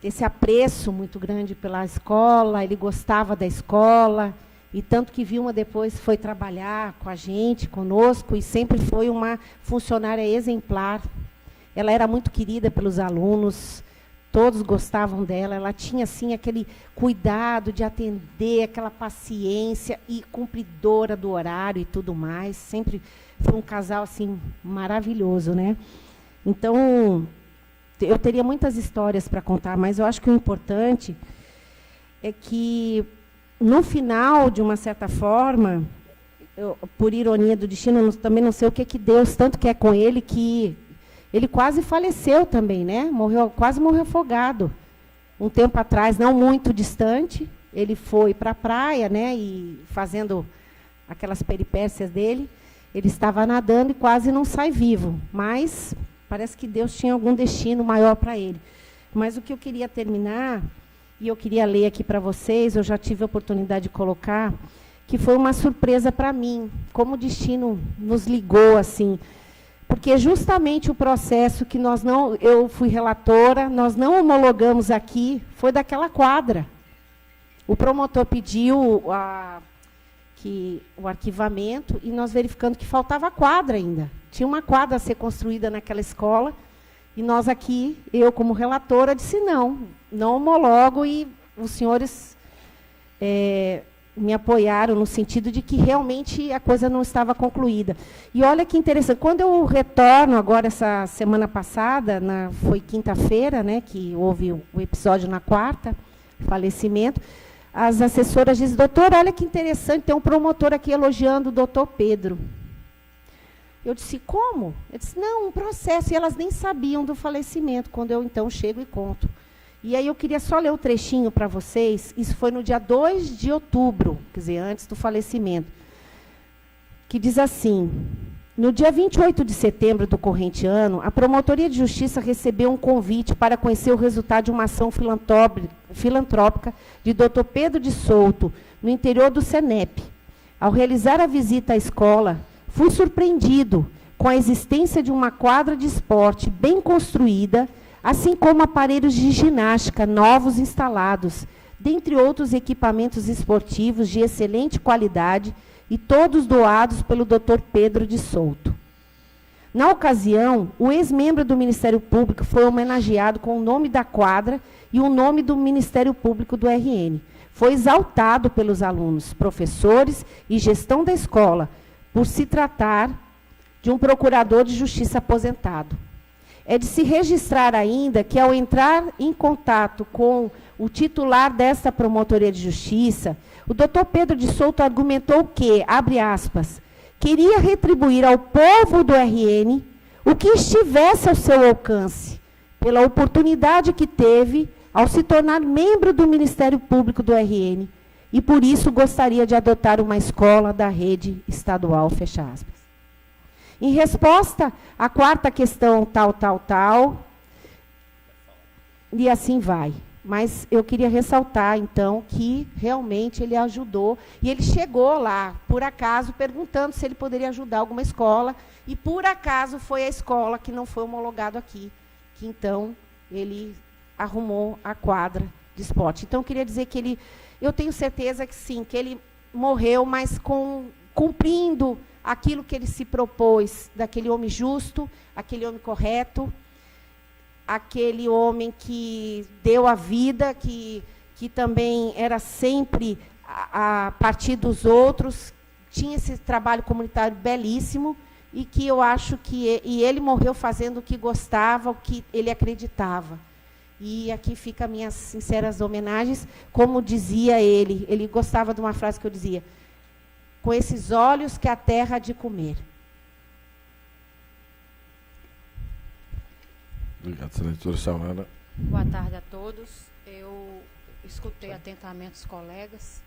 esse apreço muito grande pela escola, ele gostava da escola, e tanto que Vilma depois foi trabalhar com a gente, conosco, e sempre foi uma funcionária exemplar. Ela era muito querida pelos alunos, todos gostavam dela, ela tinha assim aquele cuidado de atender, aquela paciência e cumpridora do horário e tudo mais. Sempre foi um casal assim maravilhoso, né? Então, eu teria muitas histórias para contar, mas eu acho que o importante é que, no final, de uma certa forma, por ironia do destino, também não sei o que Deus tanto quer com ele, que ele quase faleceu também, né? Quase morreu afogado. Um tempo atrás, não muito distante, ele foi para a praia, né? E fazendo aquelas peripécias dele, ele estava nadando e quase não sai vivo, mas parece que Deus tinha algum destino maior para ele. Mas o que eu queria terminar, e eu queria ler aqui para vocês, eu já tive a oportunidade de colocar, que foi uma surpresa para mim, como o destino nos ligou assim, porque justamente o processo que eu fui relatora, nós não homologamos aqui, foi daquela quadra. O promotor pediu o arquivamento e nós verificando que faltava quadra ainda. Tinha uma quadra a ser construída naquela escola, e nós aqui, eu como relatora, disse não homologo, e os senhores me apoiaram no sentido de que realmente a coisa não estava concluída. E olha que interessante, quando eu retorno agora, essa semana passada, foi quinta-feira, né, que houve o episódio na quarta, falecimento, as assessoras dizem, doutor, olha que interessante, tem um promotor aqui elogiando o doutor Pedro. Eu disse, como? Eu disse, não, um processo, e elas nem sabiam do falecimento, quando eu então chego e conto. E aí eu queria só ler o trechinho para vocês, isso foi no dia 2 de outubro, quer dizer, antes do falecimento, que diz assim, no dia 28 de setembro do corrente ano, a Promotoria de Justiça recebeu um convite para conhecer o resultado de uma ação filantrópica de Dr. Pedro de Souto, no interior do Senep. Ao realizar a visita à escola, fui surpreendido com a existência de uma quadra de esporte bem construída, assim como aparelhos de ginástica novos instalados, dentre outros equipamentos esportivos de excelente qualidade, e todos doados pelo Dr. Pedro de Souto. Na ocasião, o ex-membro do Ministério Público foi homenageado com o nome da quadra e o nome do Ministério Público do RN. Foi exaltado pelos alunos, professores e gestão da escola, por se tratar de um procurador de justiça aposentado. É de se registrar ainda que, ao entrar em contato com o titular desta promotoria de justiça, o Dr. Pedro de Souto argumentou que, abre aspas, queria retribuir ao povo do RN o que estivesse ao seu alcance, pela oportunidade que teve ao se tornar membro do Ministério Público do RN, e por isso gostaria de adotar uma escola da rede estadual, fecha aspas. Em resposta à quarta questão, tal, e assim vai. Mas eu queria ressaltar, então, que realmente ele ajudou, e ele chegou lá, por acaso, perguntando se ele poderia ajudar alguma escola, e por acaso foi a escola que não foi homologado aqui, que então ele arrumou a quadra de esporte. Então, eu queria dizer que ele, eu tenho certeza que sim, que ele morreu, mas cumprindo aquilo que ele se propôs, daquele homem justo, aquele homem correto, aquele homem que deu a vida, que também era sempre a partir dos outros, tinha esse trabalho comunitário belíssimo, e que eu acho que ele morreu fazendo o que gostava, o que ele acreditava. E aqui fica minhas sinceras homenagens. Como dizia ele gostava de uma frase que eu dizia: com esses olhos que a terra há de comer. Obrigado, senadora Samara. Boa tarde a todos. Eu escutei atentamente os colegas.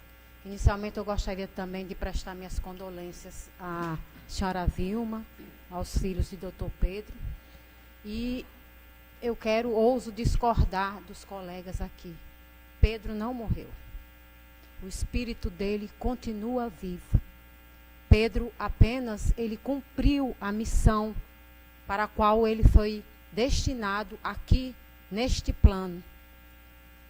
Inicialmente, eu gostaria também de prestar minhas condolências à senhora Vilma, aos filhos de Dr. Pedro. E eu ouso discordar dos colegas aqui. Pedro não morreu. O espírito dele continua vivo. Pedro apenas, ele cumpriu a missão para a qual ele foi destinado aqui, neste plano.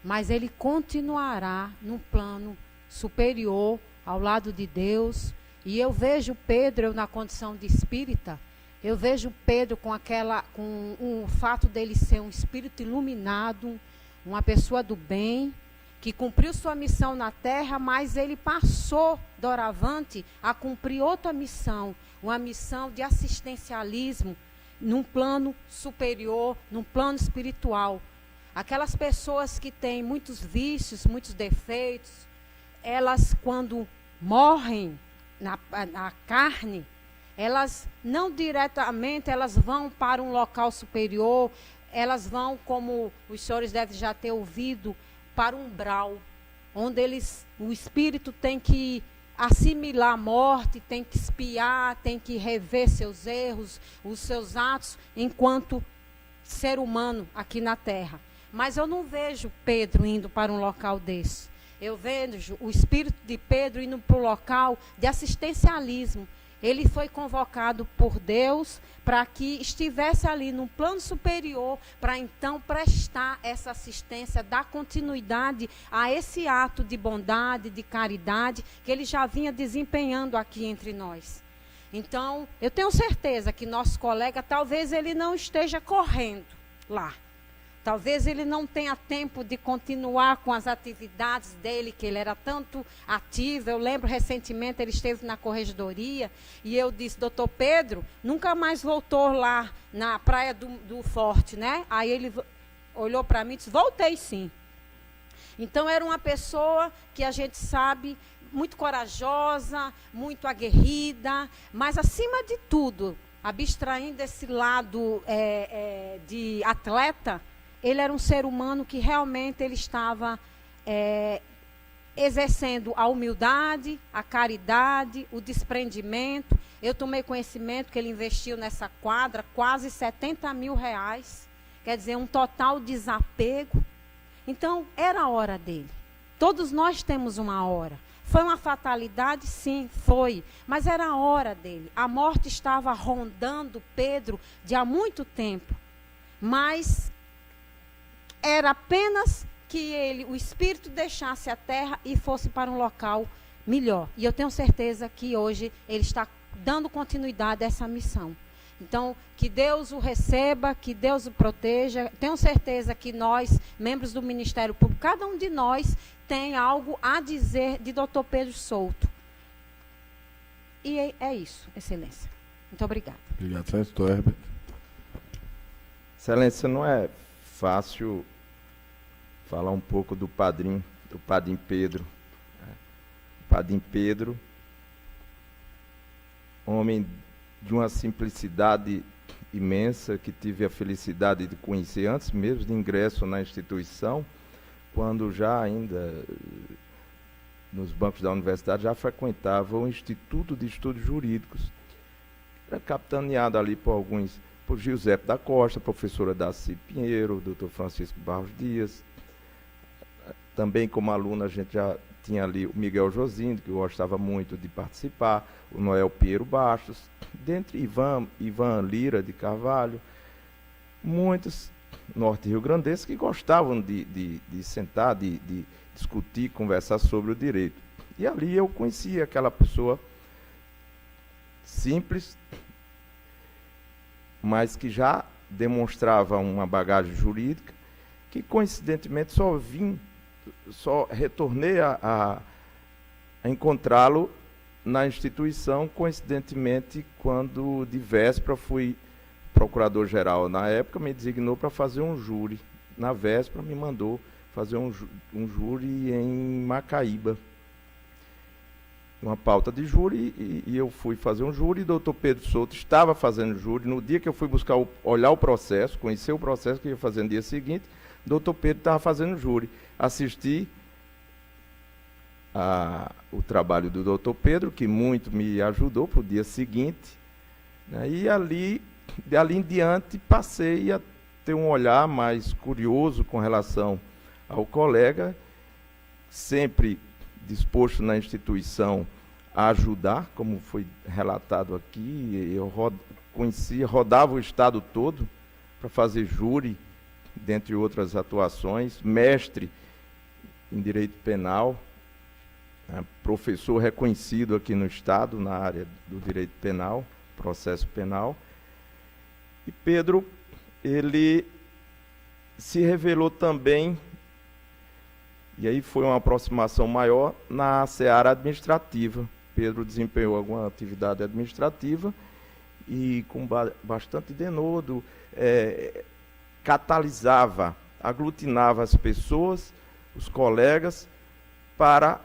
Mas ele continuará num plano superior, ao lado de Deus. E eu vejo Pedro, na condição de espírita, eu vejo Pedro com o fato dele ser um espírito iluminado, uma pessoa do bem, que cumpriu sua missão na terra, mas ele passou, doravante, a cumprir outra missão, uma missão de assistencialismo, num plano superior, num plano espiritual. Aquelas pessoas que têm muitos vícios, muitos defeitos, elas, quando morrem na carne, elas não diretamente, elas vão para um local superior, elas vão, como os senhores devem já ter ouvido, para um umbral, onde o espírito tem que assimilar a morte, tem que espiar, tem que rever seus erros, os seus atos, enquanto ser humano aqui na terra. Mas eu não vejo Pedro indo para um local desse. Eu vejo o espírito de Pedro indo para o local de assistencialismo. Ele foi convocado por Deus para que estivesse ali num plano superior, para então prestar essa assistência, dar continuidade a esse ato de bondade, de caridade, que ele já vinha desempenhando aqui entre nós. Então, eu tenho certeza que nosso colega, talvez ele não esteja correndo lá. Talvez ele não tenha tempo de continuar com as atividades dele, que ele era tanto ativo. Eu lembro, recentemente, ele esteve na corregedoria e eu disse: doutor Pedro, nunca mais voltou lá na praia do Forte, né? Aí ele olhou para mim e disse: voltei sim. Então, era uma pessoa que a gente sabe, muito corajosa, muito aguerrida, mas, acima de tudo, abstraindo esse lado de atleta, ele era um ser humano que realmente ele estava exercendo a humildade, a caridade, o desprendimento. Eu tomei conhecimento que ele investiu nessa quadra quase R$70 mil. Quer dizer, um total desapego. Então, era a hora dele. Todos nós temos uma hora. Foi uma fatalidade? Sim, foi. Mas era a hora dele. A morte estava rondando Pedro de há muito tempo. Mas era apenas que ele, o Espírito deixasse a terra e fosse para um local melhor. E eu tenho certeza que hoje ele está dando continuidade a essa missão. Então, que Deus o receba, que Deus o proteja. Tenho certeza que nós, membros do Ministério Público, cada um de nós tem algo a dizer de Dr. Pedro Souto. E é isso, Excelência. Muito obrigada. Obrigado, Doutor Herbert. Excelência, não é fácil falar um pouco do Padrinho Pedro. O Padrinho Pedro, homem de uma simplicidade imensa, que tive a felicidade de conhecer antes mesmo de ingresso na instituição, quando já ainda nos bancos da universidade já frequentava o Instituto de Estudos Jurídicos. Era capitaneado ali por Giuseppe da Costa, professora Daci Pinheiro, doutor Francisco Barros Dias. Também como aluno a gente já tinha ali o Miguel Josindo, que eu gostava muito de participar, o Noel Pinheiro Bastos, dentre Ivan Lira de Carvalho, muitos norte-riograndenses que gostavam de sentar, de discutir, conversar sobre o direito. E ali eu conhecia aquela pessoa simples, mas que já demonstrava uma bagagem jurídica, que coincidentemente só retornei a encontrá-lo na instituição, coincidentemente, quando de véspera fui procurador-geral. Na época me designou para fazer um júri. Na véspera me mandou fazer um júri em Macaíba. Uma pauta de júri, e eu fui fazer um júri, e o doutor Pedro Souto estava fazendo júri. No dia que eu fui olhar o processo, conhecer o processo que eu ia fazer no dia seguinte, o doutor Pedro estava fazendo júri. Assisti o trabalho do doutor Pedro, que muito me ajudou para o dia seguinte, né? E dali em diante passei a ter um olhar mais curioso com relação ao colega, sempre disposto na instituição a ajudar, como foi relatado aqui. Eu rodava o estado todo para fazer júri, dentre outras atuações, mestre em direito penal, professor reconhecido aqui no estado na área do direito penal, processo penal. E Pedro, ele se revelou também, e aí foi uma aproximação maior, na seara administrativa. Pedro desempenhou alguma atividade administrativa e com bastante denodo, catalisava, aglutinava as pessoas, os colegas, para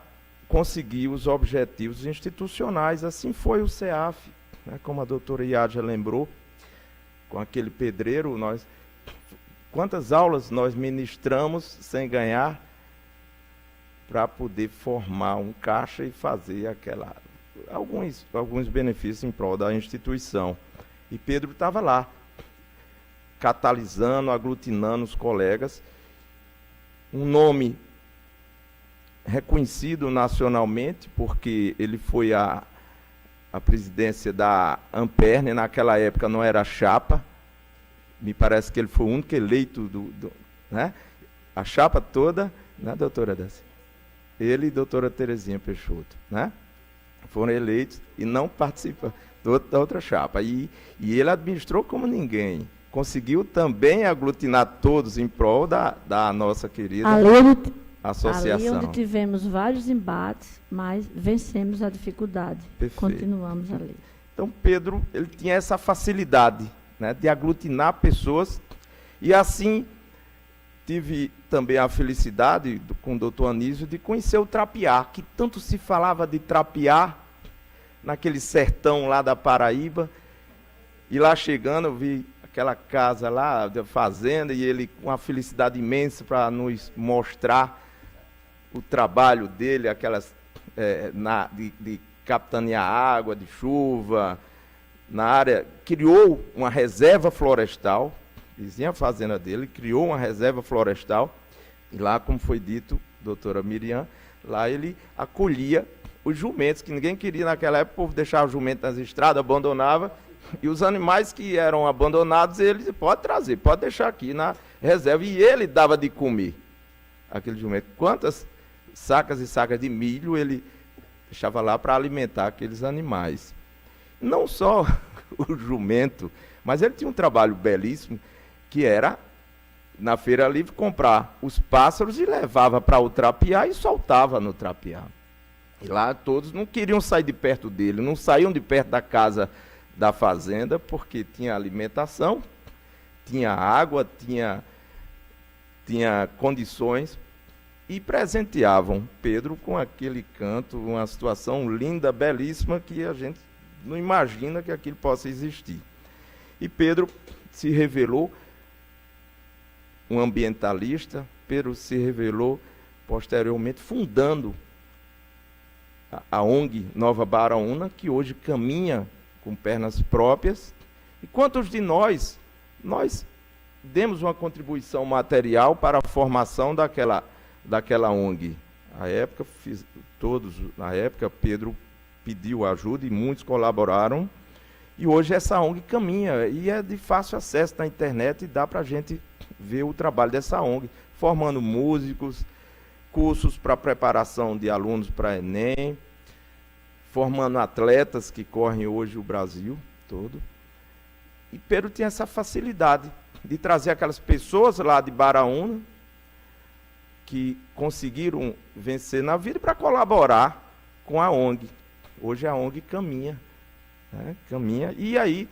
conseguir os objetivos institucionais. Assim foi o CEAF, né? Como a doutora Iadja lembrou, com aquele pedreiro, quantas aulas nós ministramos sem ganhar, para poder formar um caixa e fazer alguns benefícios em prol da instituição. E Pedro estava lá, catalisando, aglutinando os colegas. Um nome reconhecido nacionalmente, porque ele foi a presidência da Amperne, naquela época não era chapa, me parece que ele foi o único eleito né? A chapa toda, né, doutora Daci? Ele e doutora Terezinha Peixoto, né? Foram eleitos e não participam da outra chapa. E ele administrou como ninguém. Conseguiu também aglutinar todos em prol da nossa querida associação. Ali onde tivemos vários embates, mas vencemos a dificuldade. Perfeito. Continuamos ali. Então, Pedro, ele tinha essa facilidade, né, de aglutinar pessoas, e assim tive também a felicidade, com o doutor Anísio, de conhecer o Trapiá, que tanto se falava de Trapiá, naquele sertão lá da Paraíba. E lá chegando, eu vi aquela casa lá, da fazenda, e ele com uma felicidade imensa para nos mostrar o trabalho dele, de capitanear água, de chuva, na área. Criou uma reserva florestal, vizinha a fazenda dele, criou uma reserva florestal, E lá, como foi dito, doutora Miriam, lá ele acolhia os jumentos, que ninguém queria naquela época, o povo deixava o jumento nas estradas, abandonava, e os animais que eram abandonados, ele dizia, pode trazer, pode deixar aqui na reserva, e ele dava de comer aquele jumento. Quantas sacas e sacas de milho ele deixava lá para alimentar aqueles animais. Não só o jumento, mas ele tinha um trabalho belíssimo, que era, na Feira Livre, comprar os pássaros e levava para o trapiá e soltava no trapiá. E lá todos não queriam sair de perto dele, não saíam de perto da casa da fazenda, porque tinha alimentação, tinha água, tinha condições, e presenteavam Pedro com aquele canto, uma situação linda, belíssima, que a gente não imagina que aquilo possa existir. E Pedro se revelou um ambientalista, Pedro se revelou posteriormente fundando a ONG Nova Baraúna, que hoje caminha com pernas próprias. E quantos de nós demos uma contribuição material para a formação daquela ONG? Na época, Pedro pediu ajuda e muitos colaboraram. E hoje essa ONG caminha e é de fácil acesso na internet, e dá para a gente ver o trabalho dessa ONG, formando músicos, cursos para preparação de alunos para Enem, formando atletas que correm hoje o Brasil todo. E Pedro tinha essa facilidade de trazer aquelas pessoas lá de Baraúna que conseguiram vencer na vida para colaborar com a ONG. Hoje a ONG caminha, né? Caminha. E aí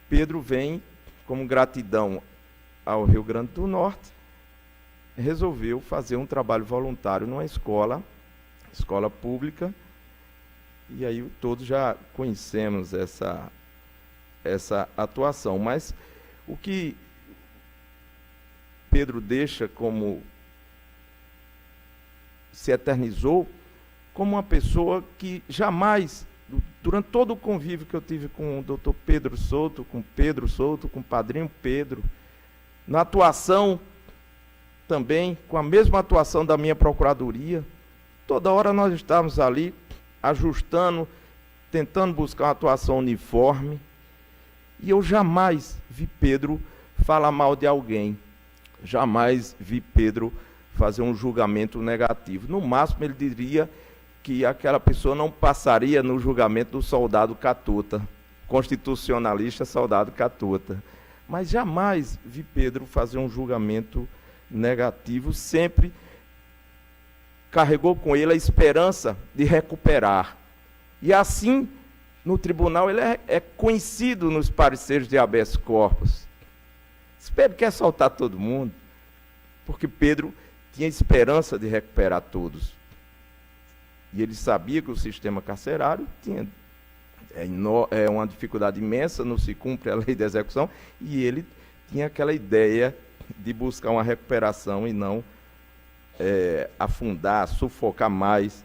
Pedro vem, como gratidão ao Rio Grande do Norte, resolveu fazer um trabalho voluntário numa escola pública, e aí todos já conhecemos essa atuação. Mas o que Pedro deixa como se eternizou como uma pessoa que jamais, durante todo o convívio que eu tive com o doutor Pedro Souto, com o padrinho Pedro, na atuação também, com a mesma atuação da minha procuradoria, toda hora nós estávamos ali, ajustando, tentando buscar uma atuação uniforme, e eu jamais vi Pedro falar mal de alguém, jamais vi Pedro fazer um julgamento negativo. No máximo, ele diria que aquela pessoa não passaria no julgamento do soldado Catuta, constitucionalista soldado Catuta. Mas jamais vi Pedro fazer um julgamento negativo, sempre carregou com ele a esperança de recuperar. E assim, no tribunal, ele é conhecido nos pareceres de habeas corpus. Pedro quer soltar todo mundo, porque Pedro tinha esperança de recuperar todos. E ele sabia que o sistema carcerário tinha uma dificuldade imensa, não se cumpre a lei de execução, e ele tinha aquela ideia de buscar uma recuperação e não afundar, sufocar mais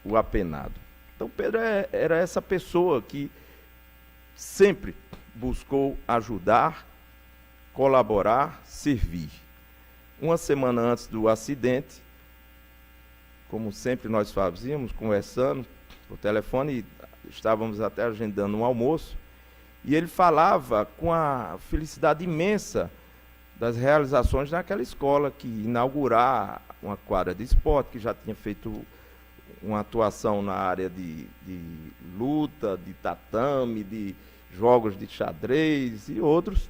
o apenado. Então Pedro era essa pessoa que sempre buscou ajudar, colaborar, servir. Uma semana antes do acidente, como sempre nós fazíamos, conversando por telefone, estávamos até agendando um almoço, e ele falava com a felicidade imensa das realizações naquela escola, que inaugurar uma quadra de esporte, que já tinha feito uma atuação na área de luta, de tatame, de jogos de xadrez e outros.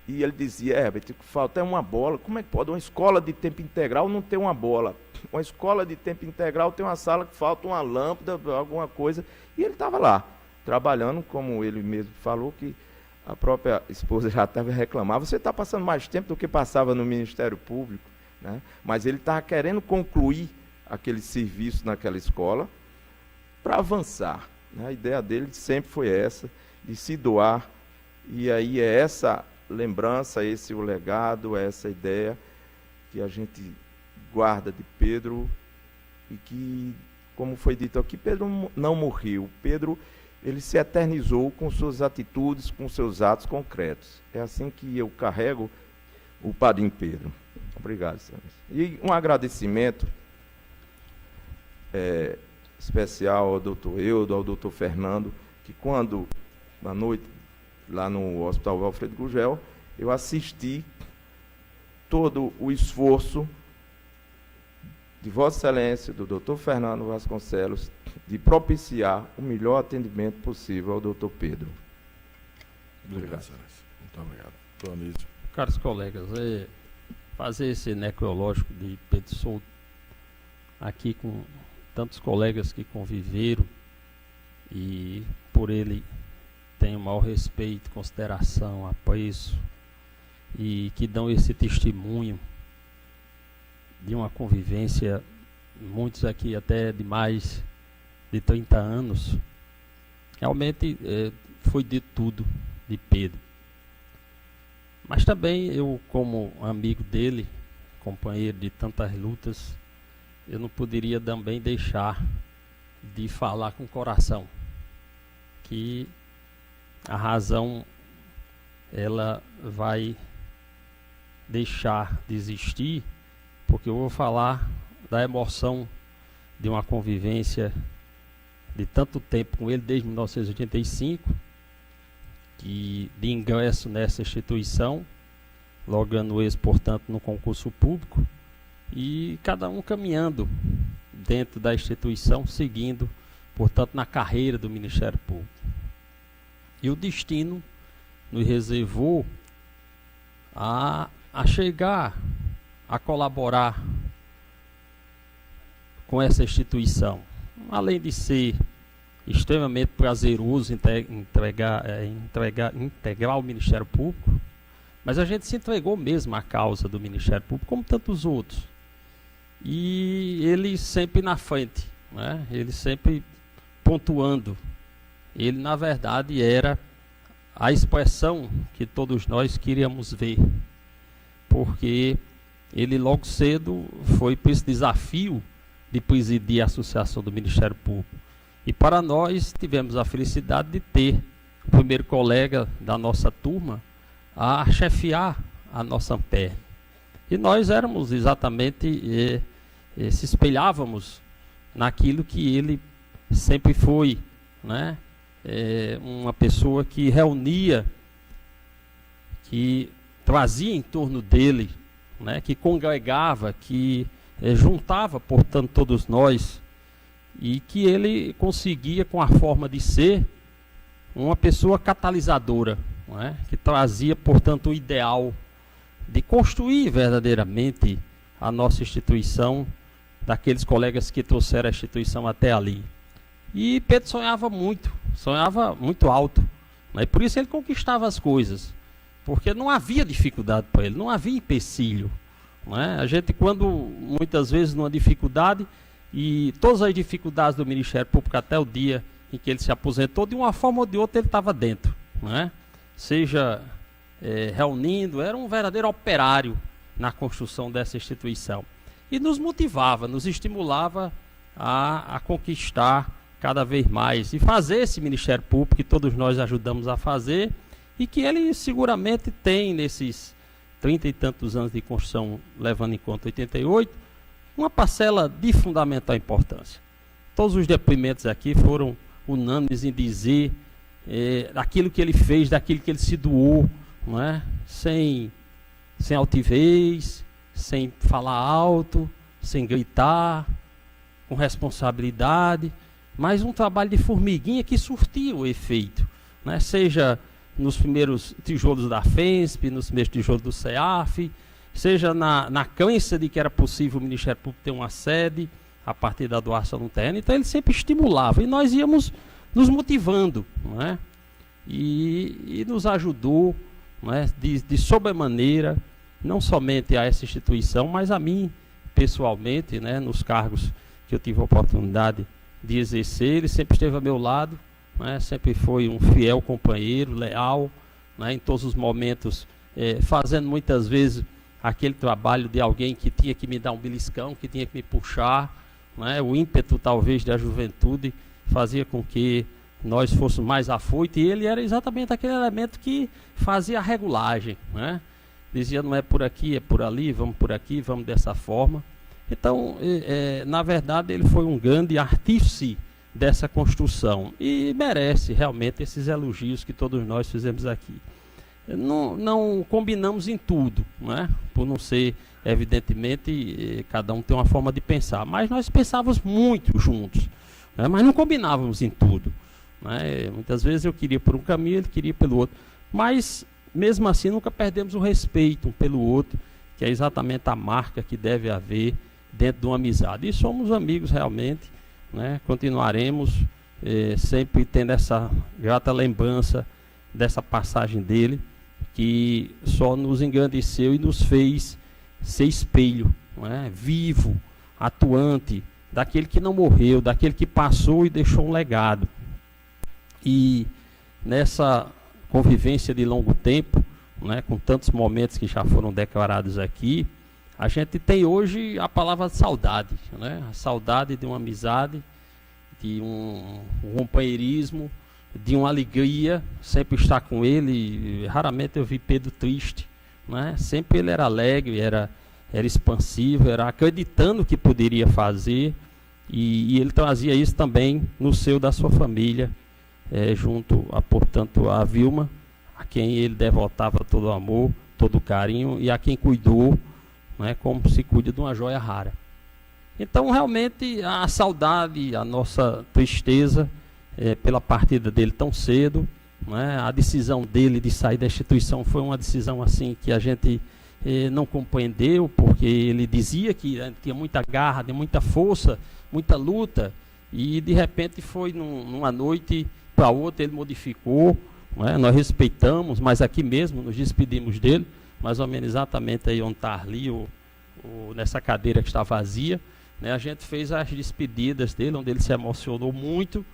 E ele dizia, falta uma bola. Como é que pode uma escola de tempo integral não ter uma bola? Uma escola de tempo integral tem uma sala que falta uma lâmpada, alguma coisa. E ele estava lá, trabalhando, como ele mesmo falou, que a própria esposa já estava reclamando. Você está passando mais tempo do que passava no Ministério Público, né? Mas ele estava querendo concluir aquele serviço naquela escola para avançar, né? A ideia dele sempre foi essa, de se doar. E aí é essa lembrança, esse o legado, essa ideia que a gente guarda de Pedro, e que, como foi dito aqui, Pedro não morreu. Pedro, ele se eternizou com suas atitudes, com seus atos concretos. É assim que eu carrego o Padrinho Pedro. Obrigado, Excelência. E um agradecimento especial ao doutor Eudo, ao doutor Fernando, que quando, na noite, lá no Hospital Alfredo Gugel, eu assisti todo o esforço de Vossa Excelência, do doutor Fernando Vasconcelos, de propiciar o melhor atendimento possível ao doutor Pedro. Obrigado, Excelência. Muito obrigado. Doutor Anísio. Caros colegas, fazer esse necrológico de Pedro Souto aqui com tantos colegas que conviveram e por ele tenho o maior respeito, consideração, apreço e que dão esse testemunho de uma convivência, muitos aqui até de mais de 30 anos. Realmente foi de tudo de Pedro. Mas também eu, como amigo dele, companheiro de tantas lutas, eu não poderia também deixar de falar com o coração que a razão ela vai deixar de existir, porque eu vou falar da emoção de uma convivência de tanto tempo com ele, desde 1985, que de ingresso nessa instituição, logrando êxito, portanto, no concurso público, e cada um caminhando dentro da instituição, seguindo, portanto, na carreira do Ministério Público. E o destino nos reservou a chegar a colaborar com essa instituição. Além de ser extremamente prazeroso integrar o Ministério Público, mas a gente se entregou mesmo à causa do Ministério Público, como tantos outros. E ele sempre na frente, né? Ele sempre pontuando. Ele, na verdade, era a expressão que todos nós queríamos ver, porque ele logo cedo foi para esse desafio de presidir a Associação do Ministério Público. E para nós tivemos a felicidade de ter o primeiro colega da nossa turma a chefiar a nossa AMPERN. E nós éramos exatamente, se espelhávamos naquilo que ele sempre foi, né? Uma pessoa que reunia, que trazia em torno dele, né? Que congregava, que juntava, portanto, todos nós, e que ele conseguia, com a forma de ser, uma pessoa catalisadora, não é? Que trazia, portanto, o ideal de construir verdadeiramente a nossa instituição, daqueles colegas que trouxeram a instituição até ali. E Pedro sonhava muito alto, né? E por isso ele conquistava as coisas, porque não havia dificuldade para ele, não havia empecilho, não é? A gente, quando muitas vezes numa dificuldade, e todas as dificuldades do Ministério Público até o dia em que ele se aposentou, de uma forma ou de outra ele estava dentro, não é? Seja reunindo, era um verdadeiro operário na construção dessa instituição. E nos motivava, nos estimulava a conquistar cada vez mais e fazer esse Ministério Público que todos nós ajudamos a fazer e que ele seguramente tem nesses 30 e tantos anos de construção, levando em conta 88, uma parcela de fundamental importância. Todos os depoimentos aqui foram unânimes em dizer daquilo que ele fez, daquilo que ele se doou, não é? Sem altivez, sem falar alto, sem gritar, com responsabilidade, mas um trabalho de formiguinha que surtia o efeito, né? Seja nos primeiros tijolos da FENSP, nos primeiros tijolos do CEAF, seja na crença de que era possível o Ministério Público ter uma sede a partir da doação do terreno. Então ele sempre estimulava e nós íamos nos motivando, não é? E nos ajudou, não é? de sobremaneira, não somente a essa instituição, mas a mim pessoalmente, né? Nos cargos que eu tive a oportunidade de exercer. Ele sempre esteve ao meu lado, né? Sempre foi um fiel companheiro, leal, né? Em todos os momentos, fazendo muitas vezes aquele trabalho de alguém que tinha que me dar um beliscão, que tinha que me puxar, né? O ímpeto talvez da juventude fazia com que nós fôssemos mais afoitos, e ele era exatamente aquele elemento que fazia a regulagem, né? dizia não é por aqui, é por ali, vamos por aqui, vamos dessa forma. Então, na verdade, ele foi um grande artífice dessa construção e merece realmente esses elogios que todos nós fizemos aqui. Não combinamos em tudo, né? Por não ser, evidentemente, cada um tem uma forma de pensar, mas nós pensávamos muito juntos, né? Mas não combinávamos em tudo, né? Muitas vezes eu queria por um caminho, ele queria pelo outro, mas mesmo assim nunca perdemos o respeito um pelo outro, que é exatamente a marca que deve haver dentro de uma amizade. E somos amigos realmente, né? Continuaremos sempre tendo essa grata lembrança dessa passagem dele, que só nos engrandeceu e nos fez ser espelho, né? Vivo, atuante, daquele que não morreu, daquele que passou e deixou um legado. E nessa convivência de longo tempo, né, com tantos momentos que já foram declarados aqui, a gente tem hoje a palavra saudade, né? A saudade de uma amizade, de um companheirismo, de uma alegria, sempre estar com ele. Raramente eu vi Pedro triste, né? Sempre ele era alegre, era expansivo, era acreditando que poderia fazer, e ele trazia isso também no seio da sua família, junto, portanto, a Vilma, a quem ele devotava todo o amor, todo o carinho, e a quem cuidou, né, como se cuida de uma joia rara. Então, realmente, a saudade, a nossa tristeza pela partida dele tão cedo, né, a decisão dele de sair da instituição foi uma decisão assim que a gente não compreendeu, porque ele dizia que tinha muita garra, tinha muita força, muita luta, e de repente foi numa noite para outra ele modificou, né, nós respeitamos, mas aqui mesmo nos despedimos dele, mais ou menos exatamente aí onde está ali, nessa cadeira que está vazia, né, a gente fez as despedidas dele, onde ele se emocionou muito,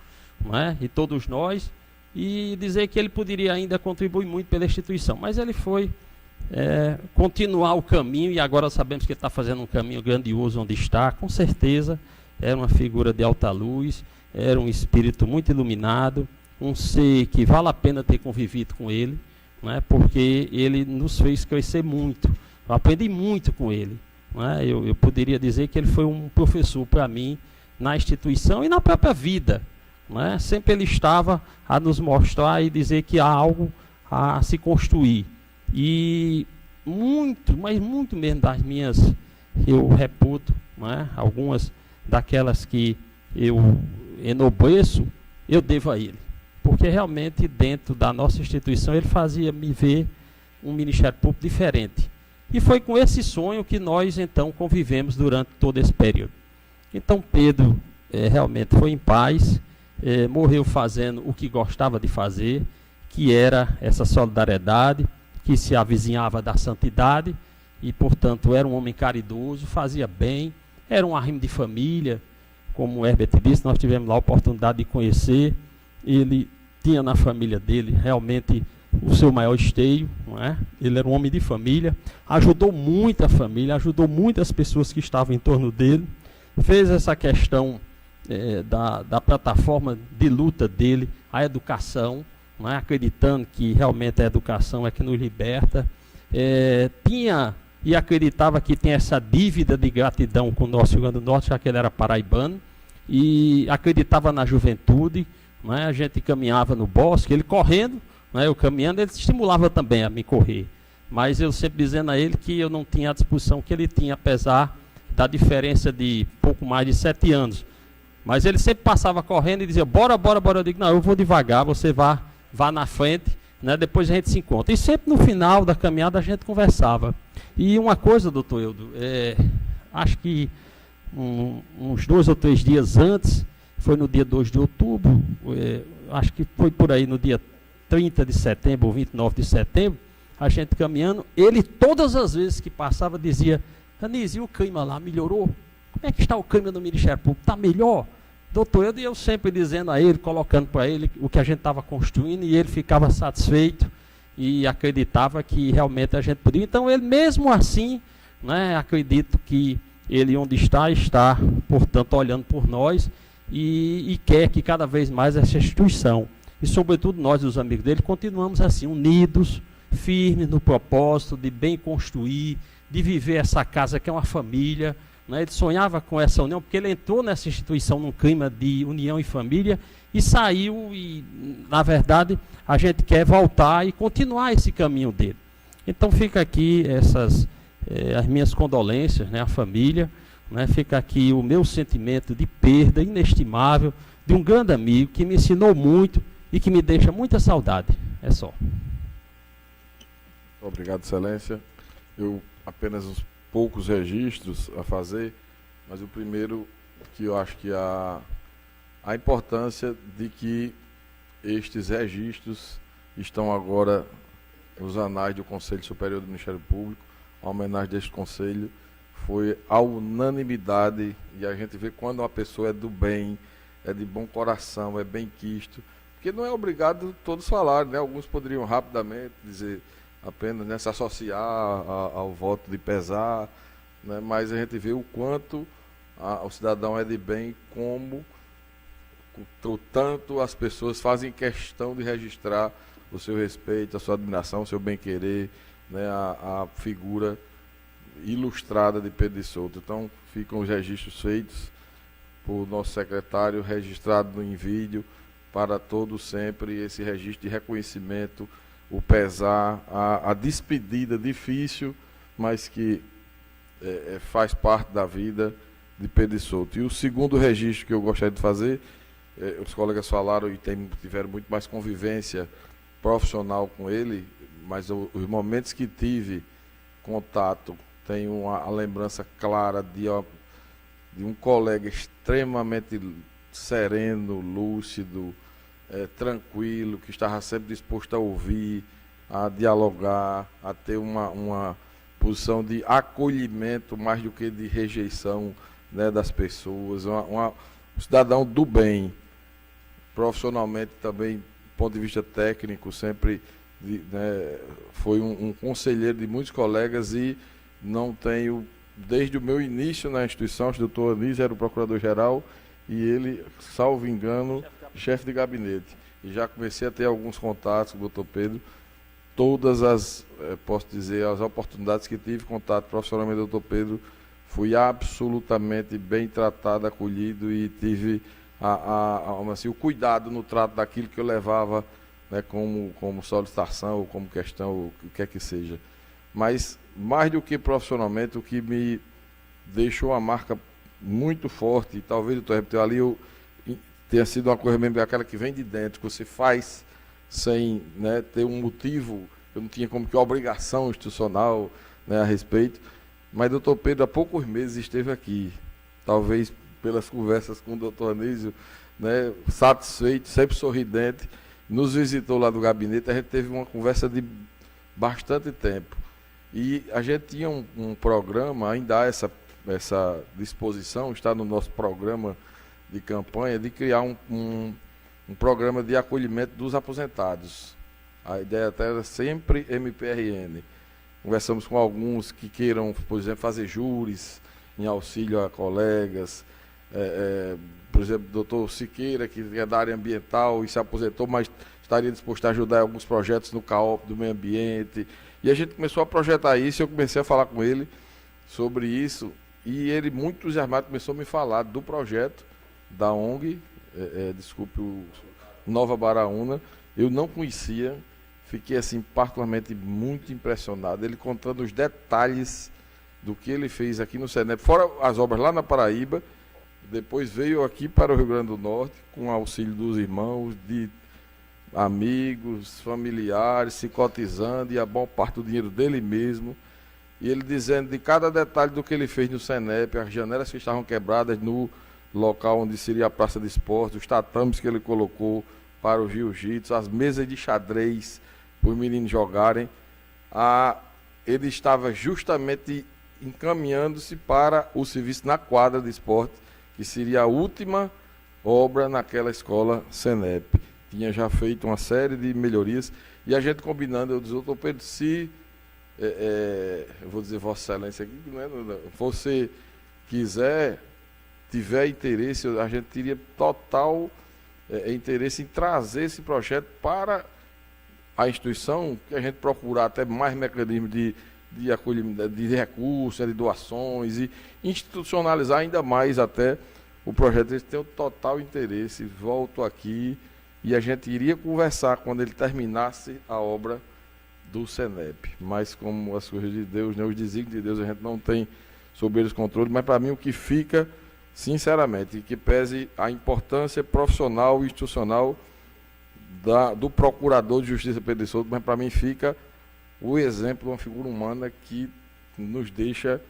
né, e todos nós, e dizer que ele poderia ainda contribuir muito pela instituição, mas ele foi continuar o caminho, e agora sabemos que ele está fazendo um caminho grandioso onde está, com certeza. Era uma figura de alta luz, era um espírito muito iluminado, um ser que vale a pena ter convivido com ele, né, porque ele nos fez crescer muito. Eu aprendi muito com ele, né? Eu poderia dizer que ele foi um professor para mim na instituição e na própria vida, né? Sempre ele estava a nos mostrar e dizer que há algo a se construir. E muito, mas muito mesmo das minhas, eu reputo, né, algumas daquelas que eu enobreço, eu devo a ele. Porque realmente dentro da nossa instituição ele fazia me ver um Ministério Público diferente. E foi com esse sonho que nós então convivemos durante todo esse período. Então Pedro realmente foi em paz, morreu fazendo o que gostava de fazer, que era essa solidariedade, que se avizinhava da santidade, e portanto era um homem caridoso, fazia bem, era um arrimo de família, como o Herbert disse, nós tivemos lá a oportunidade de conhecer. Ele tinha na família dele realmente o seu maior esteio, não é? Ele era um homem de família, ajudou muito a família, ajudou muitas pessoas que estavam em torno dele, fez essa questão da plataforma de luta dele, a educação, não é? Acreditando que realmente a educação é que nos liberta, tinha e acreditava que tem essa dívida de gratidão com o nosso Rio Grande do Norte, já que ele era paraibano, e acreditava na juventude, não é? A gente caminhava no bosque, ele correndo, não é? Eu caminhando, ele estimulava também a me correr, mas eu sempre dizendo a ele que eu não tinha a disposição que ele tinha, apesar da diferença de pouco mais de 7 anos, mas ele sempre passava correndo e dizia, bora, bora, bora. Eu digo, não, eu vou devagar, você vá na frente, né? Depois a gente se encontra. E sempre no final da caminhada a gente conversava. E uma coisa, doutor Eudo, acho que uns 2 ou 3 dias antes, foi no dia 2 de outubro, acho que foi por aí no dia 30 de setembro ou 29 de setembro, a gente caminhando, ele todas as vezes que passava dizia, Anísio, e o clima lá melhorou? Como é que está o clima no Ministério Público? Está melhor? Doutor Eudo, e eu sempre dizendo a ele, colocando para ele o que a gente estava construindo, e ele ficava satisfeito e acreditava que realmente a gente podia. Então ele mesmo assim, né, acredito que ele onde está, portanto, olhando por nós e quer que cada vez mais essa instituição, e sobretudo nós, os amigos dele, continuamos assim, unidos, firmes no propósito de bem construir, de viver essa casa que é uma família, né? Ele sonhava com essa união, porque ele entrou nessa instituição num clima de união e família e saiu e, na verdade, a gente quer voltar e continuar esse caminho dele. Então fica aqui as minhas condolências, né, à família, né, fica aqui o meu sentimento de perda inestimável de um grande amigo que me ensinou muito e que me deixa muita saudade. É só. Obrigado, Excelência. Eu apenas uns poucos registros a fazer, mas o primeiro que eu acho que a importância de que estes registros estão agora nos anais do Conselho Superior do Ministério Público. A homenagem deste Conselho foi a unanimidade, e a gente vê quando uma pessoa é do bem, é de bom coração, é bem quisto, porque não é obrigado todos falarem, né? Alguns poderiam rapidamente dizer apenas, né, se associar ao voto de pesar, né? Mas a gente vê o quanto o cidadão é de bem, como tanto as pessoas fazem questão de registrar o seu respeito, a sua admiração, o seu bem-querer, né, a figura ilustrada de Pedro de Souto. Então, ficam os registros feitos por nosso secretário, registrado em vídeo, para todos sempre, esse registro de reconhecimento, o pesar, a despedida difícil, mas que faz parte da vida de Pedro de Souto. E o segundo registro que eu gostaria de fazer, os colegas falaram e tiveram muito mais convivência profissional com ele, mas os momentos que tive contato, tenho a lembrança clara de um colega extremamente sereno, lúcido, tranquilo, que estava sempre disposto a ouvir, a dialogar, a ter uma posição de acolhimento mais do que de rejeição, né, das pessoas, um cidadão do bem, profissionalmente também, do ponto de vista técnico, sempre né, foi um conselheiro de muitos colegas, e não tenho, desde o meu início na instituição, o doutor Anísio era o procurador-geral e ele, salvo engano, chefe de gabinete. E já comecei a ter alguns contatos com o doutor Pedro, todas posso dizer, as oportunidades que tive contato profissionalmente com o doutor Pedro, fui absolutamente bem tratado, acolhido, e tive assim, o cuidado no trato daquilo que eu levava, né, como solicitação, ou como questão, ou o que é que seja. Mas, mais do que profissionalmente, o que me deixou uma marca muito forte, e talvez, doutor, ali tenha sido uma coisa mesmo, aquela que vem de dentro, que você faz sem, né, ter um motivo, eu não tinha como que obrigação institucional, né, a respeito, mas o doutor Pedro há poucos meses esteve aqui, talvez pelas conversas com o doutor Anísio, né, satisfeito, sempre sorridente, nos visitou lá do gabinete, a gente teve uma conversa de bastante tempo. E a gente tinha um programa, ainda há essa disposição, está no nosso programa de campanha, de criar um programa de acolhimento dos aposentados. A ideia até era sempre MPRN. Conversamos com alguns que queiram, por exemplo, fazer júris em auxílio a colegas. Por exemplo, o doutor Siqueira, que é da área ambiental e se aposentou, mas estaria disposto a ajudar em alguns projetos no CAOP do meio ambiente. E a gente começou a projetar isso, eu comecei a falar com ele sobre isso, e ele, muito entusiasmado, começou a me falar do projeto da ONG, o Nova Baraúna. Eu não conhecia, fiquei assim particularmente muito impressionado, ele contando os detalhes do que ele fez aqui no Senep, fora as obras lá na Paraíba, depois veio aqui para o Rio Grande do Norte, com auxílio dos irmãos, de amigos, familiares, se cotizando, e a boa parte do dinheiro dele mesmo, e ele dizendo de cada detalhe do que ele fez no Senep, as janelas que estavam quebradas no local onde seria a praça de esporte, os tatames que ele colocou para o jiu-jitsu, as mesas de xadrez para os meninos jogarem. Ele estava justamente encaminhando-se para o serviço na quadra de esporte, que seria a última obra naquela escola Senep. Tinha já feito uma série de melhorias, e a gente combinando, eu disse, doutor Pedro, se, eu vou dizer Vossa Excelência aqui, você quiser, tiver interesse, a gente teria total interesse em trazer esse projeto para a instituição, que a gente procurar até mais mecanismos de acolhimento, de recursos, de doações, e institucionalizar ainda mais até o projeto. Eles têm o total interesse, volto aqui, e a gente iria conversar quando ele terminasse a obra do Senep. Mas como as coisas de Deus, né, os desígnios de Deus, a gente não tem sobre eles controle, mas para mim o que fica, sinceramente, que pese a importância profissional e institucional do Procurador de Justiça Pedro Souto, mas para mim fica o exemplo de uma figura humana que nos deixa,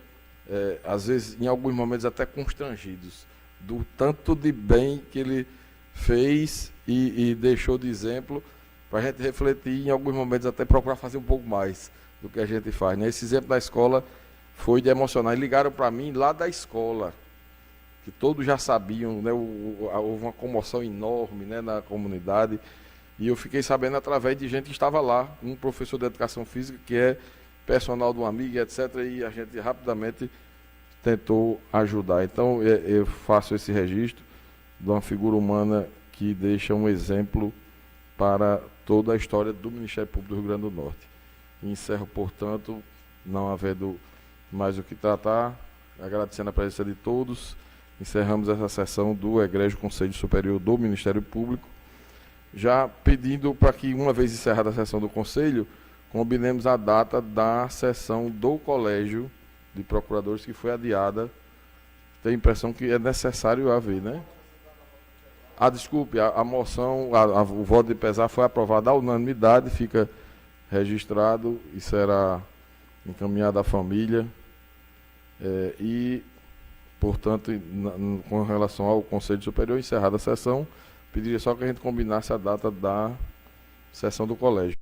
às vezes, em alguns momentos até constrangidos, do tanto de bem que ele fez e deixou de exemplo, para a gente refletir, em alguns momentos até procurar fazer um pouco mais do que a gente faz, né? Esse exemplo da escola foi de emocionar. E ligaram para mim lá da escola, que todos já sabiam, né? Houve uma comoção enorme, né, na comunidade, e eu fiquei sabendo através de gente que estava lá, um professor de educação física que é personal de uma amiga, etc., e a gente rapidamente tentou ajudar. Então eu faço esse registro de uma figura humana que deixa um exemplo para toda a história do Ministério Público do Rio Grande do Norte. E encerro, portanto, não havendo mais o que tratar, agradecendo a presença de todos, encerramos essa sessão do Egrégio Conselho Superior do Ministério Público, já pedindo para que, uma vez encerrada a sessão do Conselho, combinemos a data da sessão do Colégio de Procuradores, que foi adiada. Tenho a impressão que é necessário haver, né? Desculpe, a moção, o voto de pesar foi aprovado à unanimidade, fica registrado e será encaminhado à família. E, portanto, com relação ao Conselho Superior, encerrada a sessão, pediria só que a gente combinasse a data da sessão do colégio.